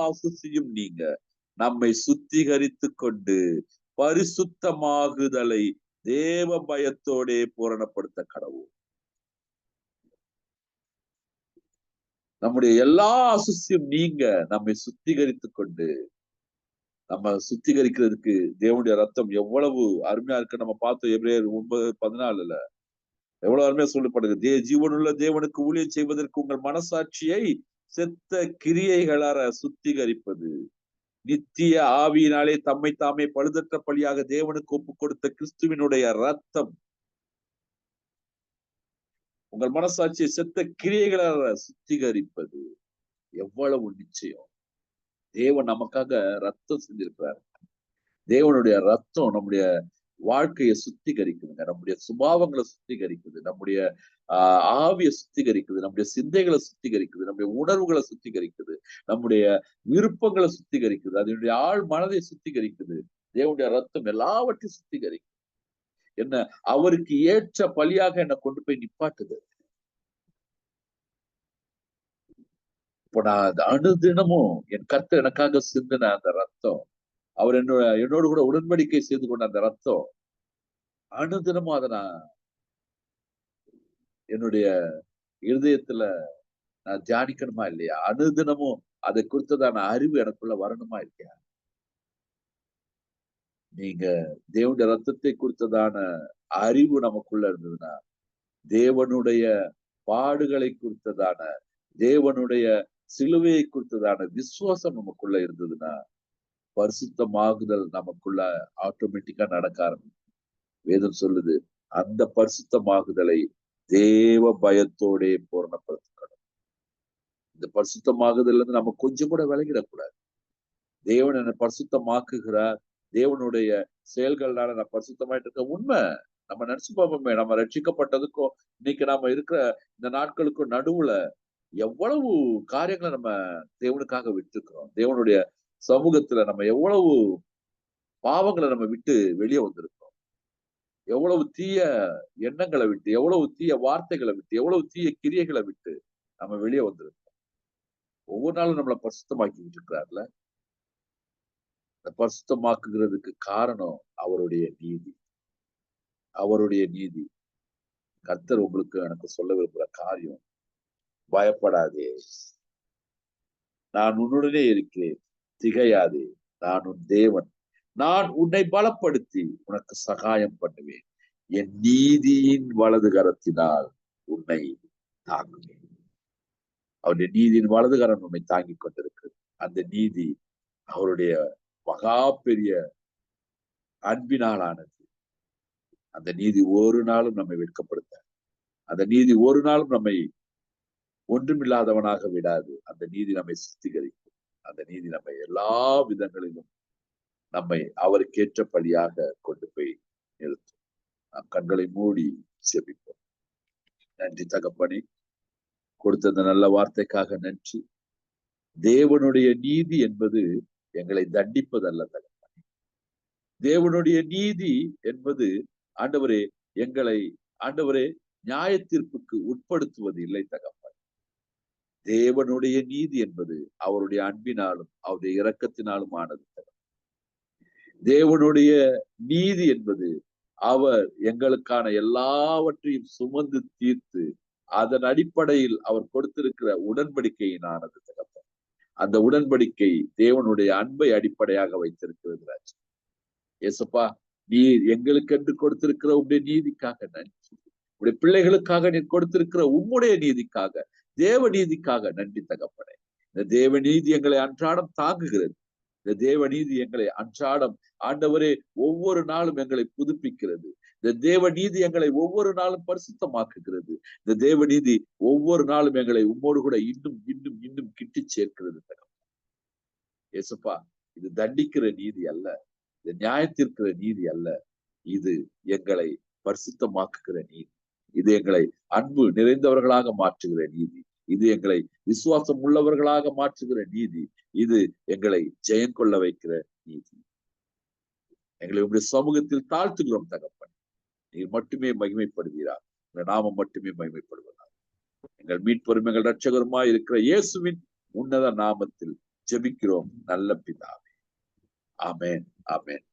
அசுசியும் நீங்க நம்மை சுத்திகரித்துக் கொண்டு பரிசுத்தமாகுதலை தேவ பயத்தோடே பூரணப்படுத்த கடவுள். நம்முடைய எல்லா அசுசியும் நீங்க நம்மை சுத்திகரித்துக் கொண்டு, நம்ம சுத்திகரிக்கிறதுக்கு தேவனுடைய ரத்தம் எவ்வளவு அருமையா இருக்கு நம்ம பார்த்தோம். எபிரேயர் 9:14 எவ்வளவு அருமையா சொல்லப்படுது. ஜீவனுள்ள தேவனுக்கு ஊழியம் செய்வதற்கு உங்கள் மனசாட்சியை செத்த கிரியைகளற சுத்திகரிப்பது, நித்திய ஆவியினாலே தம்மை தாமே பழுதற்ற பலியாக தேவனுக்கு ஒப்புக் கொடுத்த கிறிஸ்துவினுடைய ரத்தம் உங்கள் மனசாட்சியை செத்த கிரியைகளற சுத்திகரிப்பது. எவ்வளவு நிச்சயம்! தேவன் நமக்காக ரத்தம் செஞ்சிருக்கிறார். தேவனுடைய ரத்தம் நம்முடைய வாழ்க்கையை சுத்திகரிக்குதுங்க. நம்முடைய சுபாவங்களை சுத்திகரிக்குது. நம்முடைய ஆவியை சுத்திகரிக்குது. நம்முடைய சிந்தைகளை சுத்திகரிக்குது. நம்முடைய உணர்வுகளை சுத்திகரிக்குது. நம்முடைய விருப்பங்களை சுத்திகரிக்குது. அதனுடைய ஆழ் மனதை சுத்திகரிக்குது. தேவனுடைய ரத்தம் எல்லாவற்றையும் சுத்திகரிக்கும். என்ன அவருக்கு ஏற்ற பலியாக என்னை கொண்டு போய் நிப்பாட்டுது. இப்போ நான் அனுதினமும் என் கர்த்தர் எனக்காக சிந்தின அந்த ரத்தம், அவர் என்னோடு கூட உடன்படிக்கை செய்து கொண்ட அந்த ரத்தம், அனுதினமும் அதை நான் என்னுடைய இருதயத்துல நான் தியானிக்கணுமா இல்லையா? அனுதினமும் அதை குறித்ததான அறிவு எனக்குள்ள வரணுமா இல்லையா? நீங்க தேவனுடைய ரத்தத்தை குறித்ததான அறிவு நமக்குள்ள இருந்ததுன்னா, தேவனுடைய பாடுகளை குறித்ததான, தேவனுடைய சிலுவையை குறித்ததான விசுவாசம் நமக்குள்ள இருந்ததுன்னா, பரிசுத்தமாகுதல் நமக்குள்ள ஆட்டோமேட்டிக்கா நடக்க ஆரம்பிக்கும். வேதம் சொல்லுது, அந்த பரிசுத்தமாகுதலை தேவ பயத்தோடே பூரணப்படுத்தணும். இந்த பரிசுத்தமாகுதல் இருந்து நம்ம கொஞ்சம் கூட விலகிடக்கூடாது. தேவன் என்னை பரிசுத்தமாக்குகிறார், தேவனுடைய செயல்கள்னால நான் பரிசுத்தமாயிட்டு இருக்க உண்மை. நம்ம நினைச்சு பார்ப்போமே, நம்ம ரட்சிக்கப்பட்டதுக்கும் இன்னைக்கு நாம இருக்கிற இந்த நாட்களுக்கும் நடுவுல எவ்வளவு காரியங்களை நம்ம தேவனுக்காக விட்டுருக்கிறோம். தேவனுடைய சமூகத்துல நம்ம எவ்வளவு பாவங்களை நம்ம விட்டு வெளியே வந்திருக்கிறோம். எவ்வளவு தீய எண்ணங்களை விட்டு, எவ்வளவு தீய வார்த்தைகளை விட்டு, எவ்வளவு தீய கிரியைகளை விட்டு நம்ம வெளியே வந்திருக்கோம். ஒவ்வொரு நாளும் நம்மளை பரிசுத்தமாக்கிட்டு இருக்கிறார்ல. இந்த பரிசுத்தமாக்குகிறதுக்கு காரணம் அவருடைய நீதி. அவருடைய நீதி. கர்த்தர் உங்களுக்கு எனக்கு சொல்ல விரும்புகிற காரியம், பயப்படாதே, நான் உன்னுடனே இருக்கிறேன், திகையாதே, நான் உன் தேவன், நான் உன்னை பலப்படுத்தி உனக்கு சகாயம் பண்ணுவேன், என் நீதியின் வலது கரத்தினால் உன்னை தாங்குவேன். அவருடைய நீதியின் வலது கரம் நம்மை தாங்கிக் கொண்டிருக்கிறது. அந்த நீதி அவருடைய மகா பெரிய அன்பினாலானது. அந்த நீதி ஒரு நாளும் நம்மை வெட்கப்படுத்த, அந்த நீதி ஒரு நாளும் நம்மை ஒன்றுமில்லாதவனாக விடாது. அந்த நீதி நம்மை சுத்திகரிக்கும். அந்த நீதி நம்மை எல்லா விதங்களிலும் நம்மை அவருக்கு ஏற்றபடியாக கொண்டு போய் நிறுத்தும். நாம் கண்களை மூடி செபிப்போம். நன்றி தகப்பனே, கொடுத்த அந்த நல்ல வார்த்தைக்காக நன்றி. தேவனுடைய நீதி என்பது எங்களை தண்டிப்பதல்ல தகப்பனே. தேவனுடைய நீதி என்பது ஆண்டவரே எங்களை ஆண்டவரே நியாய தீர்ப்புக்கு உட்படுத்துவது இல்லை தகப்பன். தேவனுடைய நீதி என்பது அவருடைய அன்பினாலும் அவருடைய இரக்கத்தினாலும் ஆனது. தேவனுடைய நீதி என்பது அவர் எங்களுக்கான எல்லாவற்றையும் சுமந்து தீர்த்து அதன் அடிப்படையில் அவர் கொடுத்திருக்கிற உடன்படிக்கையினானது தகப்பன். அந்த உடன்படிக்கை தேவனுடைய அன்பை அடிப்படையாக வைத்திருக்கிறது ராஜா. ஏசப்பா, நீர் எங்களுக்கென்று கொடுத்திருக்கிற உங்களுடைய நீதிக்காக நன்றி. உடைய பிள்ளைகளுக்காக நீர் கொடுத்திருக்கிற உம்முடைய நீதிக்காக, தேவ நீதிக்காக நன்றி தகப்பனே. இந்த தேவ நீதி எங்களை அன்றாடம் தாங்குகிறது. இந்த தேவ நீதி எங்களை அன்றாடம் ஆண்டவரே ஒவ்வொரு நாளும் எங்களை புதுப்பிக்கிறது. இந்த தேவ நீதி எங்களை ஒவ்வொரு நாளும் பரிசுத்தமாக்குகிறது. இந்த தேவ நீதி ஒவ்வொரு நாளும் எங்களை உம்மோடு கூட இன்னும் இன்னும் இன்னும் கிட்டி சேர்க்கிறது தகப்பனே. ஏசப்பா, இது தண்டிக்கிற நீதி அல்ல, இது நியாயத்திற்கிற நீதி அல்ல, இது எங்களை பரிசுத்தமாக்குகிற நீதி. இது எங்களை அன்பு நிறைந்தவர்களாக மாற்றுகிற நீதி. இது எங்களை விசுவாசம் உள்ளவர்களாக மாற்றுகிற நீதி. இது எங்களை ஜெயம் கொள்ள வைக்கிற நீதி. எங்களை உங்களுடைய சமூகத்தில் தாழ்த்துகிறோம் தகப்பன். நீர் மட்டுமே மகிமைப்படுவீரார், எங்கள் நாமம் மட்டுமே மகிமைப்படுவதால். எங்கள் மீட்பரும் எங்கள் இரட்சகருமாய் இருக்கிற இயேசுவின் உன்னத நாமத்தில் ஜெபிக்கிறோம் நல்ல பிதாவே. ஆமென், ஆமென்.